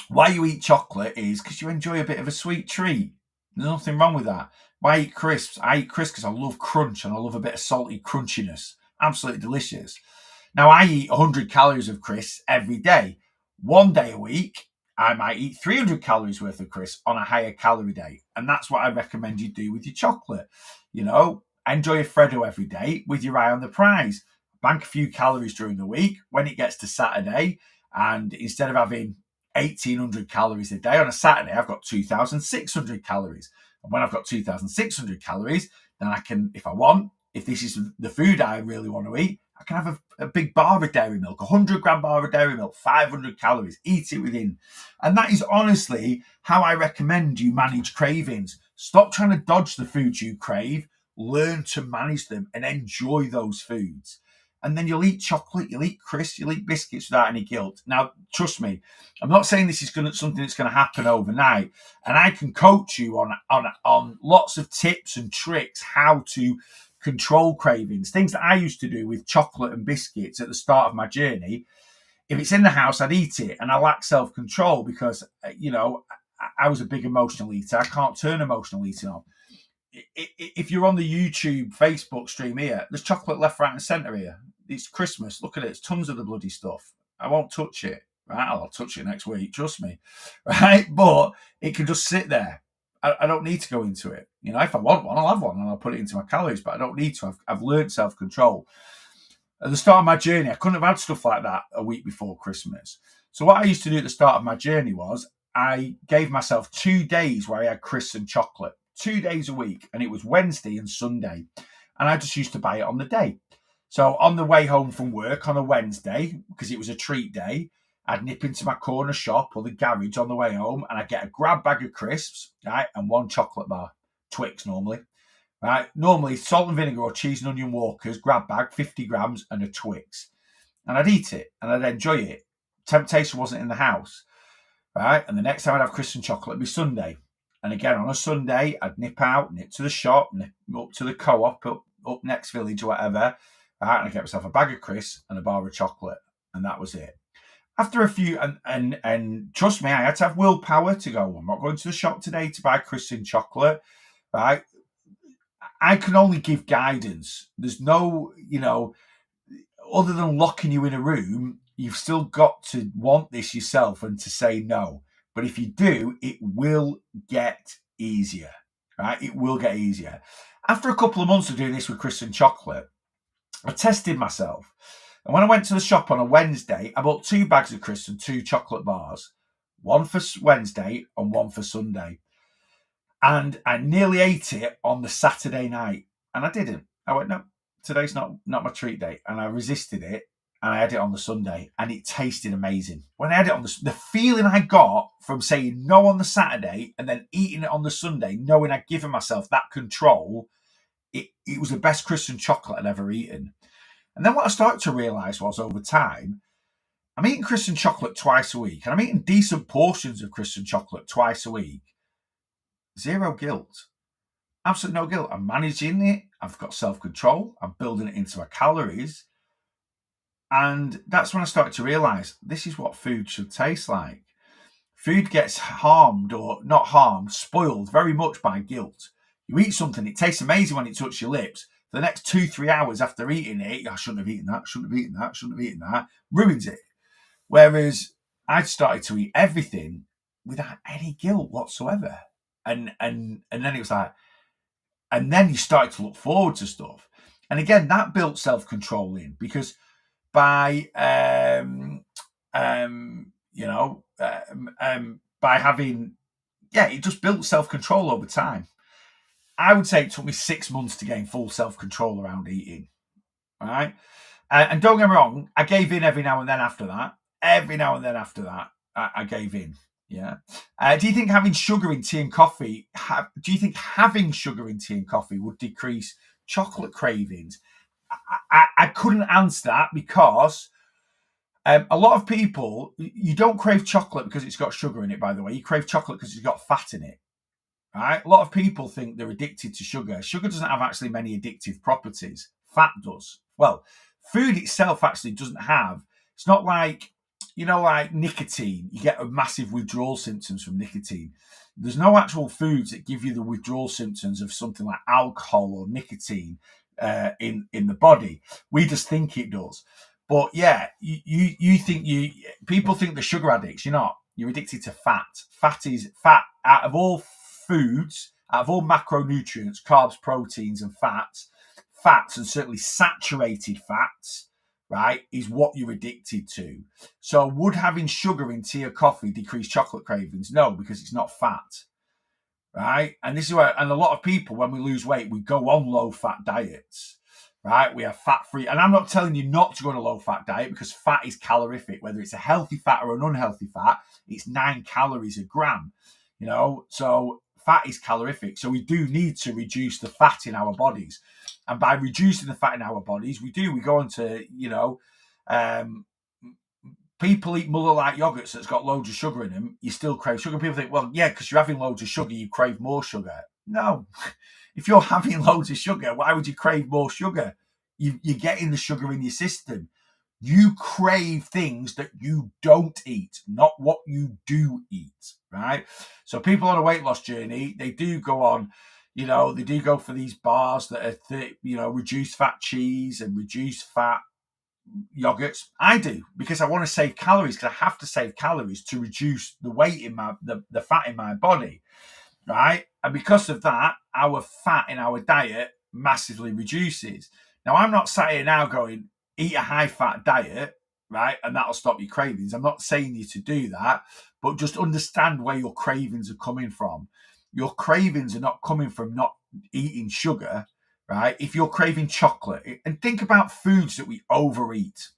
Why you eat chocolate is because you enjoy a bit of a sweet treat. There's nothing wrong with that. Why I eat crisps? I eat crisps because I love crunch and I love a bit of salty crunchiness. Absolutely delicious. Now, I eat 100 calories of crisps every day. One day a week, I might eat 300 calories worth of crisps on a higher calorie day. And that's what I recommend you do with your chocolate. Enjoy a Freddo every day with your eye on the prize. Bank a few calories during the week. When it gets to Saturday, and instead of having 1,800 calories a day on a Saturday, I've got 2,600 calories. And when I've got 2,600 calories, then I can, if this is the food I really want to eat, I can have a big bar of Dairy Milk, 100-gram bar of Dairy Milk, 500 calories, eat it within. And that is honestly how I recommend you manage cravings. Stop trying to dodge the foods you crave, learn to manage them and enjoy those foods. And then you'll eat chocolate, you'll eat crisps, you'll eat biscuits without any guilt. Now, trust me, I'm not saying this is something that's going to happen overnight. And I can coach you on lots of tips and tricks how to control cravings, things that I used to do with chocolate and biscuits at the start of my journey. If it's in the house, I'd eat it, and I lack self-control because, I was a big emotional eater. I can't turn emotional eating off. If you're on the YouTube, Facebook stream here, there's chocolate left, right, and centre here. It's Christmas. Look at it. It's tons of the bloody stuff. I won't touch it. Right? I'll touch it next week. Trust me. Right? But it can just sit there. I don't need to go into it. If I want one, I'll have one and I'll put it into my calories, but I don't need to. I've learned self-control. At the start of my journey, I couldn't have had stuff like that a week before Christmas. So what I used to do at the start of my journey was I gave myself 2 days where I had crisps and chocolate, 2 days a week. And it was Wednesday and Sunday. And I just used to buy it on the day. So on the way home from work on a Wednesday, because it was a treat day, I'd nip into my corner shop or the garage on the way home and I'd get a grab bag of crisps, right, and one chocolate bar, Twix normally, right? Normally salt and vinegar or cheese and onion Walkers, grab bag, 50 grams and a Twix. And I'd eat it and I'd enjoy it. Temptation wasn't in the house, right? And the next time I'd have crisps and chocolate, it'd be Sunday. And again, on a Sunday, I'd nip to the shop, nip up to the co-op, up next village or whatever, right? And I'd get myself a bag of crisps and a bar of chocolate. And that was it. After a few, and trust me, I had to have willpower to go, I'm not going to the shop today to buy crisps and chocolate, right? I can only give guidance. There's no, other than locking you in a room, you've still got to want this yourself and to say no. But if you do, it will get easier, right? It will get easier. After a couple of months of doing this with crisps and chocolate, I tested myself. And when I went to the shop on a Wednesday, I bought 2 bags of crisps and 2 chocolate bars, one for Wednesday and one for Sunday. And I nearly ate it on the Saturday night. And I didn't. I went, no, today's not my treat day. And I resisted it. And I had it on the Sunday. And it tasted amazing. When I had it on the feeling I got from saying no on the Saturday and then eating it on the Sunday, knowing I'd given myself that control, it was the best crisps and chocolate I'd ever eaten. And then what I started to realise was over time, I'm eating crisps and chocolate twice a week. And I'm eating decent portions of crisps and chocolate twice a week. Zero guilt. Absolutely no guilt. I'm managing it. I've got self-control. I'm building it into my calories. And that's when I started to realise this is what food should taste like. Food gets harmed or not harmed, spoiled very much by guilt. You eat something, it tastes amazing when it touches your lips. For the next 2-3 hours after eating it, I shouldn't have eaten that, ruins it. Whereas I'd started to eat everything without any guilt whatsoever. And then it was like, and then you started to look forward to stuff. And again, that built self-control in because by having, it just built self-control over time. I would say it took me 6 months to gain full self-control around eating. All right. And don't get me wrong, I gave in every now and then after that. every now and then after that, I gave in. Yeah. Do you think having sugar in tea and coffee? Do you think having sugar in tea and coffee would decrease chocolate cravings? I couldn't answer that because a lot of people, you don't crave chocolate because it's got sugar in it. By the way, you crave chocolate because it's got fat in it. Right? A lot of people think they're addicted to sugar. Sugar doesn't have actually many addictive properties. Fat does. Well, food itself actually doesn't have. It's not like, like nicotine. You get a massive withdrawal symptoms from nicotine. There's no actual foods that give you the withdrawal symptoms of something like alcohol or nicotine in the body. We just think it does. But yeah, you think people think they're sugar addicts. You're not. You're addicted to fat. Fat out of all foods, out of all macronutrients, carbs, proteins, and fats, and certainly saturated fats, right, is what you're addicted to. So would having sugar in tea or coffee decrease chocolate cravings? No, because it's not fat, right? And this is where, and a lot of people, when we lose weight, we go on low-fat diets, right? We have fat-free, and I'm not telling you not to go on a low-fat diet because fat is calorific. Whether it's a healthy fat or an unhealthy fat, it's 9 calories a gram, so fat is calorific. So we do need to reduce the fat in our bodies. And by reducing the fat in our bodies, we go on to, people eat Muller Light yogurts that's got loads of sugar in them. You still crave sugar. People think, well, yeah, because you're having loads of sugar, you crave more sugar. No. If you're having loads of sugar, why would you crave more sugar? You're getting the sugar in your system. You crave things that you don't eat, not what you do eat, right? So people on a weight loss journey, they do go on, they do go for these bars that are, reduced fat cheese and reduced fat yogurts. I do because I want to save calories, because I have to save calories to reduce the weight in the fat in my body, right? And because of that, our fat in our diet massively reduces. Now, I'm not sat here now going, eat a high-fat diet, right, and that'll stop your cravings. I'm not saying you to do that, but just understand where your cravings are coming from. Your cravings are not coming from not eating sugar, right? If you're craving chocolate, and think about foods that we overeat.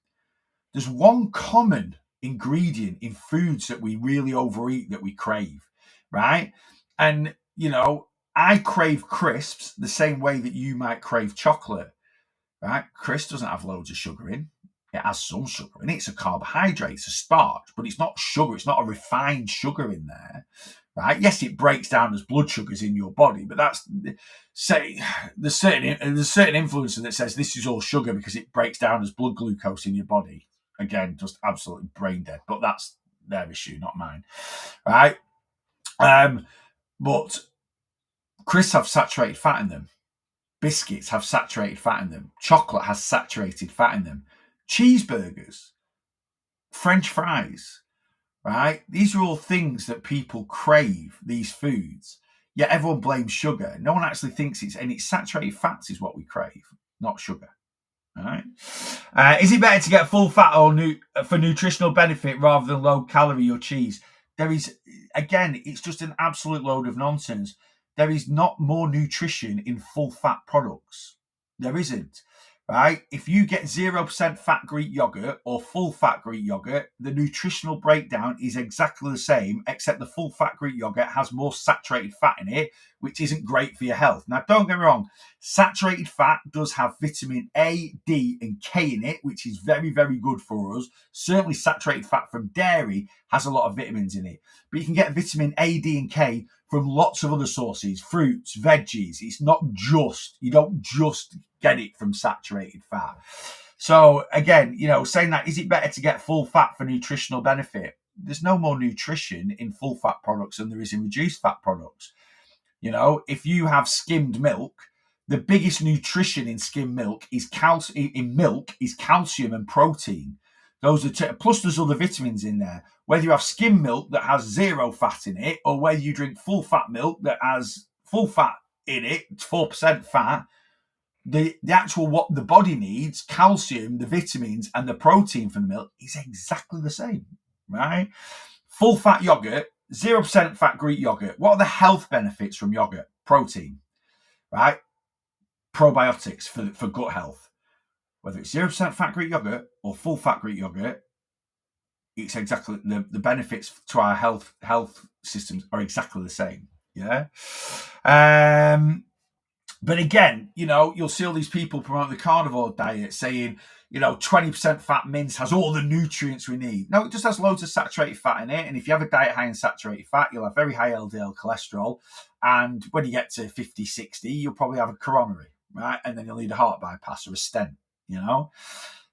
There's one common ingredient in foods that we really overeat that we crave, right? And, I crave crisps the same way that you might crave chocolate, right? Crisp doesn't have loads of sugar in. It has some sugar in it. It's a carbohydrate, it's a starch, but it's not sugar. It's not a refined sugar in there, right? Yes, it breaks down as blood sugars in your body, but there's certain influencer that says this is all sugar because it breaks down as blood glucose in your body. Again, just absolutely brain dead, but that's their issue, not mine, right? But crisps have saturated fat in them. Biscuits have saturated fat in them. Chocolate has saturated fat in them. Cheeseburgers, French fries, right? These are all things that people crave, these foods. Yet everyone blames sugar. No one actually thinks it's saturated fats is what we crave, not sugar. All right. Is it better to get full fat or for nutritional benefit rather than low calorie or cheese? There is, again, it's just an absolute load of nonsense. There is not more nutrition in full fat products. There isn't, right? If you get 0% fat Greek yogurt or full fat Greek yogurt, the nutritional breakdown is exactly the same, except the full fat Greek yogurt has more saturated fat in it, which isn't great for your health. Now, don't get me wrong, saturated fat does have vitamin A, D, and K in it, which is very, very good for us. Certainly saturated fat from dairy has a lot of vitamins in it, but you can get vitamin A, D, and K from lots of other sources, fruits, veggies. It's not just, you don't just get it from saturated fat. So again, saying that, is it better to get full fat for nutritional benefit? There's no more nutrition in full fat products than there is in reduced fat products. If you have skimmed milk, the biggest nutrition in skimmed milk is calcium and protein. Those are plus there's other vitamins in there. Whether you have skim milk that has 0 fat in it, or whether you drink full fat milk that has full fat in it, 4% fat, the actual what the body needs, calcium, the vitamins, and the protein from the milk is exactly the same, right? Full fat yogurt, 0% fat Greek yogurt. What are the health benefits from yogurt? Protein, right? Probiotics for gut health. Whether it's 0% fat Greek yogurt or full fat Greek yogurt, it's exactly the benefits to our health systems are exactly the same. Yeah. But again, you'll see all these people promote the carnivore diet saying, 20% fat mince has all the nutrients we need. No, it just has loads of saturated fat in it. And if you have a diet high in saturated fat, you'll have very high LDL cholesterol. And when you get to 50, 60, you'll probably have a coronary, right? And then you'll need a heart bypass or a stent,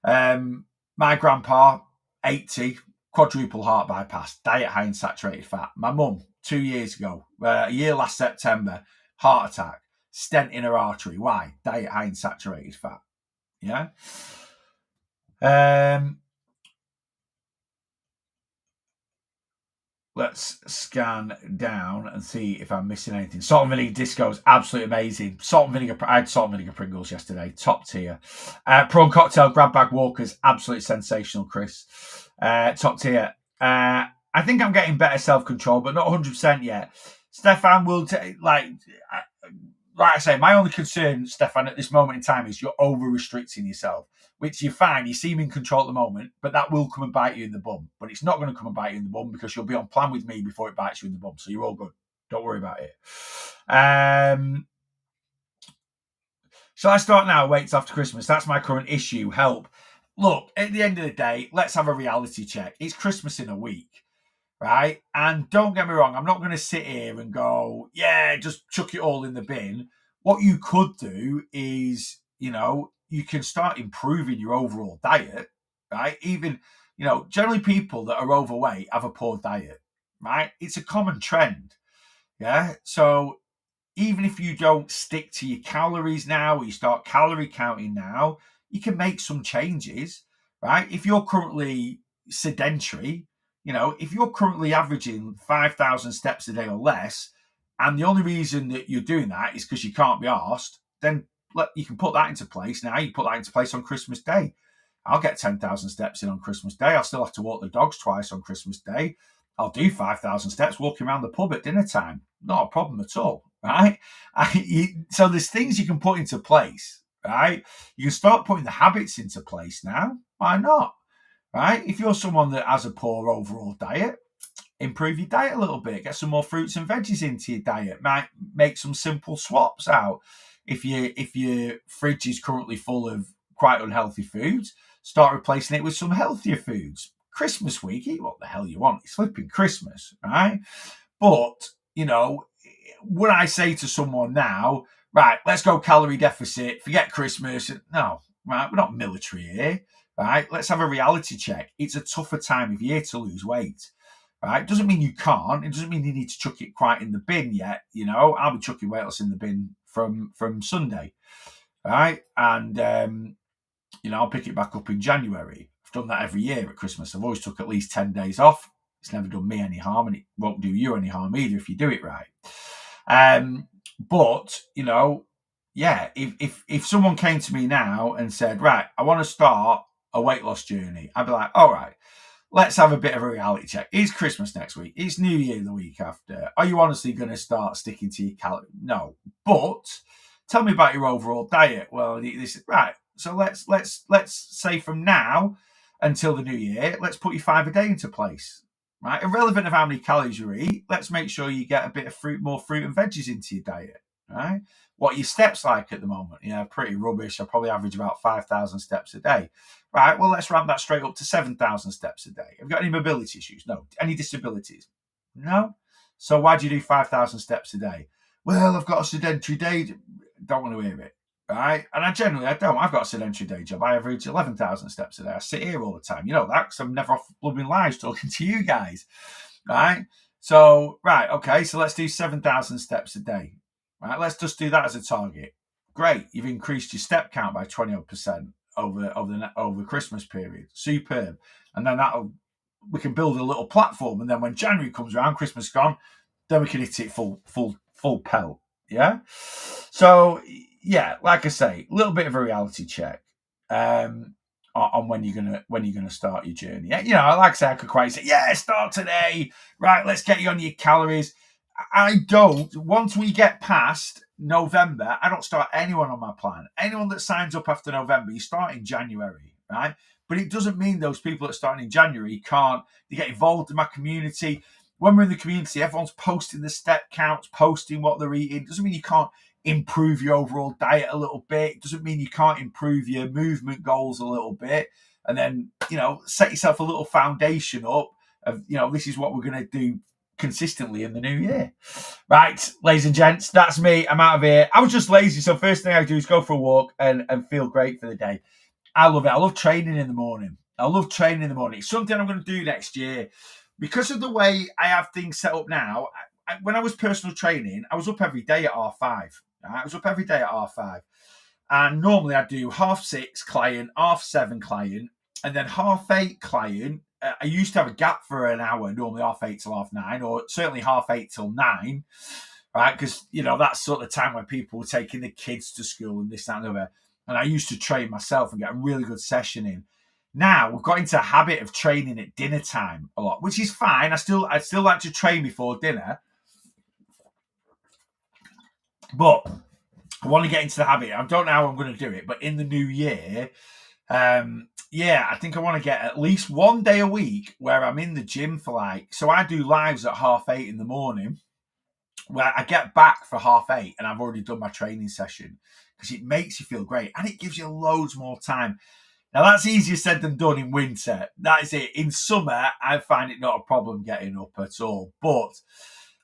My grandpa, 80, quadruple heart bypass, diet high in saturated fat. My mum, 2 years ago, a year last September, heart attack, stent in her artery. Why? Diet high in saturated fat. Yeah. Let's scan down and see if I'm missing anything. Salt and vinegar disco is absolutely amazing. Salt and vinegar. I had salt and vinegar Pringles yesterday. Top tier. Prawn cocktail grab bag walkers. Absolutely sensational, Chris. Top tier. I think I'm getting better self-control, but not 100% yet. Stefan will like I say, my only concern, Stefan, at this moment in time is you're over-restricting yourself, which you're fine. You seem in control at the moment, but that will come and bite you in the bum. But it's not going to come and bite you in the bum because you'll be on plan with me before it bites you in the bum. So you're all good. Don't worry about it. Shall I start now? Wait till after Christmas. That's my current issue. Help. Look, at the end of the day, let's have a reality check. It's Christmas in a week. Right? And don't get me wrong, I'm not going to sit here and go, yeah, just chuck it all in the bin. What you could do is, you can start improving your overall diet, right? Even, generally people that are overweight have a poor diet, right? It's a common trend. Yeah. So even if you don't stick to your calories now, or you start calorie counting now, you can make some changes, right? If you're currently sedentary, if you're currently averaging 5,000 steps a day or less, and the only reason that you're doing that is because you can't be arsed, then you can put that into place now. You put that into place on Christmas Day. I'll get 10,000 steps in on Christmas Day. I'll still have to walk the dogs twice on Christmas Day. I'll do 5,000 steps walking around the pub at dinner time. Not a problem at all, right? So there's things you can put into place, right? You can start putting the habits into place now. Why not? Right? If you're someone that has a poor overall diet, improve your diet a little bit. Get some more fruits and veggies into your diet. Might make some simple swaps out. If your fridge is currently full of quite unhealthy foods, start replacing it with some healthier foods. Christmas week, eat what the hell you want. It's flipping Christmas, right? But, would I say to someone now, right, let's go calorie deficit, forget Christmas? No, right? We're not military here. Right, let's have a reality check. It's a tougher time of year to lose weight. Right, doesn't mean you can't. It doesn't mean you need to chuck it quite in the bin yet. I'll be chucking weight loss in the bin from Sunday. Right, and I'll pick it back up in January. I've done that every year at Christmas. I've always took at least 10 days off. It's never done me any harm, and it won't do you any harm either if you do it right. But yeah, if someone came to me now and said, right, I want to start a weight loss journey, I'd be like, all right, let's have a bit of a reality check. It's Christmas next week. It's New Year the week after. Are you honestly going to start sticking to your calories? No. But tell me about your overall diet. Well, this is right. So let's say from now until the new year, let's put your 5 a day into place. Right? Irrelevant of how many calories you eat, let's make sure you get a bit of more fruit and veggies into your diet. Right? What are your steps like at the moment? Pretty rubbish. I probably average about 5,000 steps a day. Right, well, let's ramp that straight up to 7,000 steps a day. Have you got any mobility issues? No. Any disabilities? No. So why do you do 5,000 steps a day? Well, I've got a sedentary day. Don't want to hear it. Right? And I don't. I've got a sedentary day job. I average 11,000 steps a day. I sit here all the time. You know that because I'm never off blooming lives talking to you guys. Right? So, right, okay, so let's do 7,000 steps a day. Right, let's just do that as a target. Great, you've increased your step count by 20% over Christmas period. Superb. And then we can build a little platform, and then when January comes around, Christmas gone, then we can hit it full pelt. Yeah. So yeah, like I say, a little bit of a reality check on when you're gonna start your journey. Like I say, I could quite say, yeah, start today. Right, let's get you on your calories. I don't. Once we get past November, I don't start anyone on my plan. Anyone that signs up after November, you start in January, right? But But it doesn't mean those people that are starting in January they get involved in my community. When we're in the community, everyone's posting the step counts, posting what they're eating. It doesn't mean you can't improve your overall diet a little bit. It doesn't mean you can't improve your movement goals a little bit. And then, set yourself a little foundation up of, this is what we're going to do consistently in the new year. Right, ladies and gents, that's me. I'm out of here. I was just lazy, so first thing I do is go for a walk and feel great for the day. I love it. I love training in the morning. It's something I'm going to do next year. Because of the way I have things set up now, when I was personal training, I was up every day at R5. And normally I do 6:30 client, 7:30 client, and then 8:30 client. I used to have a gap for an hour, normally 8:30 till 9:30, or certainly 8:30 till 9, right? Because, that's sort of the time when people were taking the kids to school and this, that, and the other. And I used to train myself and get a really good session in. Now we've got into a habit of training at dinner time a lot, which is fine. I still like to train before dinner, but I want to get into the habit. I don't know how I'm going to do it, but in the new year, I think I want to get at least one day a week where I'm in the gym for so I do lives at 8:30 in the morning, where I get back for 8:30 and I've already done my training session, because it makes you feel great and it gives you loads more time. Now, that's easier said than done in winter. That is it. In summer, I find it not a problem getting up at all. But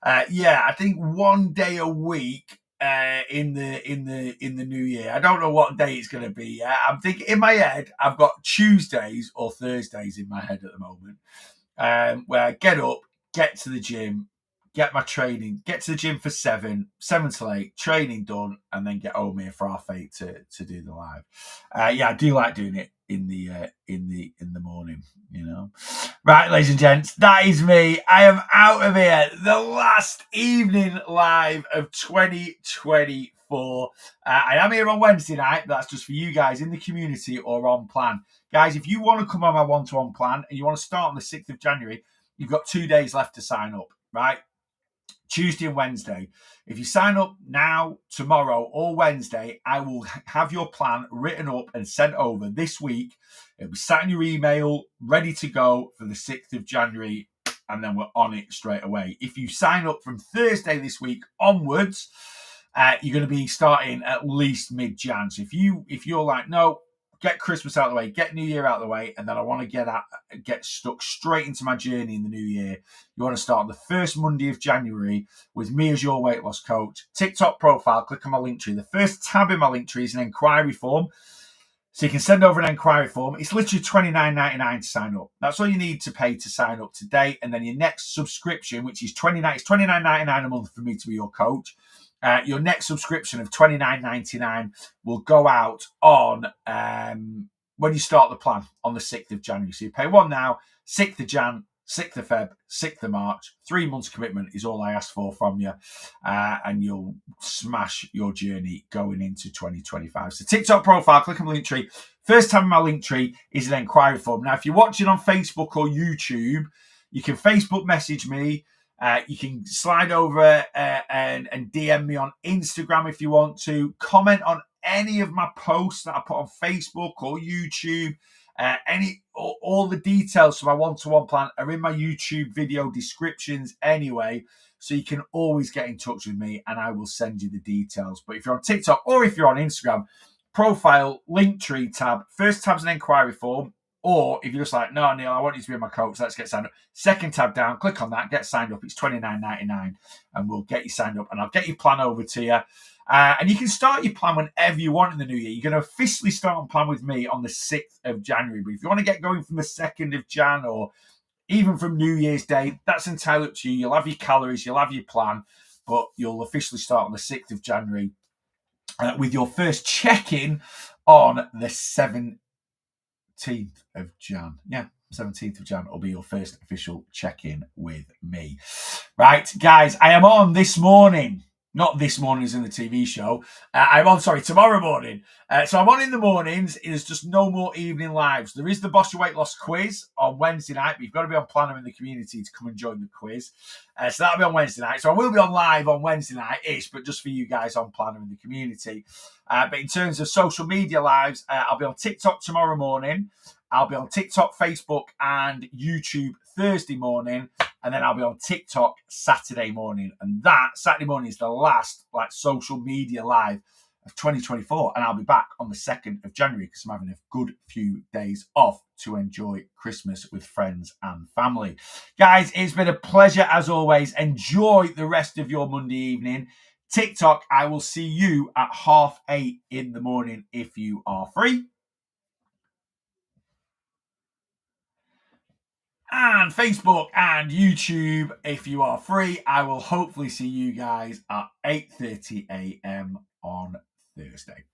I think one day a week in the new year. I don't know what day it's going to be yet. I'm thinking in my head, I've got Tuesdays or Thursdays in my head at the moment, where I get up, get to the gym, get my training, get to the gym for 7 till 8, training done, and then get home here for 8:30 to do the live. I do like doing it in the morning, Right, ladies and gents, that is me. I am out of here. The last evening live of 2024. I am here on Wednesday night. But that's just for you guys in the community or on plan. Guys, if you want to come on my one-to-one plan and you want to start on the 6th of January, you've got 2 days left to sign up, right? Tuesday and Wednesday. If you sign up now, tomorrow, or Wednesday, I will have your plan written up and sent over this week. It'll be sat in your email, ready to go for the 6th of January, and then we're on it straight away. If you sign up from Thursday this week onwards, you're going to be starting at least mid-Jan. So if you're like, no, get Christmas out of the way, get New Year out of the way, and then I want to get stuck straight into my journey in the new year. You want to start on the first Monday of January with me as your weight loss coach. TikTok profile, click on my link tree. The first tab in my link tree is an inquiry form. So you can send over an inquiry form. It's literally $29.99 to sign up. That's all you need to pay to sign up today. And then your next subscription, which is $29.99 a month for me to be your coach. Your next subscription of $29.99 will go out on when you start the plan on the 6th of January. So you pay one now, 6th of Jan, 6th of Feb, 6th of March. 3 months commitment is all I ask for from you. And you'll smash your journey going into 2025. So TikTok profile, click on the link tree. First tab in my link tree is an inquiry form. Now, if you're watching on Facebook or YouTube, you can Facebook message me. You can slide over and DM me on Instagram if you want to. Comment on any of my posts that I put on Facebook or YouTube. All the details for my one-to-one plan are in my YouTube video descriptions anyway. So you can always get in touch with me and I will send you the details. But if you're on TikTok or if you're on Instagram, profile, link tree tab. First tab's an inquiry form. Or if you're just like, no, Neil, I want you to be my coach, let's get signed up. Second tab down, click on that, get signed up. It's $29.99 and we'll get you signed up and I'll get your plan over to you. And you can start your plan whenever you want in the new year. You're going to officially start on plan with me on the 6th of January. But if you want to get going from the 2nd of Jan or even from New Year's Day, that's entirely up to you. You'll have your calories, you'll have your plan, but you'll officially start on the 6th of January with your first check-in on the 17th of Jan. Yeah, 17th of Jan will be your first official check-in with me. Right, guys, I am on this morning. Not this morning as in the TV show. Tomorrow morning. So I'm on in the mornings. There's just no more evening lives. There is the Boss Your Weight Loss quiz on Wednesday night, but you've got to be on Planner in the community to come and join the quiz. So that'll be on Wednesday night. So I will be on live on Wednesday night-ish, but just for you guys on Planner in the community. But in terms of social media lives, I'll be on TikTok tomorrow morning. I'll be on TikTok, Facebook, and YouTube Thursday morning, and then I'll be on TikTok Saturday morning. And that Saturday morning is the last social media live of 2024, and I'll be back on the 2nd of January because I'm having a good few days off to enjoy Christmas with friends and family. Guys, it's been a pleasure as always. Enjoy the rest of your Monday evening. TikTok, I will see you at 8:30 in the morning if you are free. And Facebook and YouTube, if you are free, I will hopefully see you guys at 8:30 a.m. on Thursday.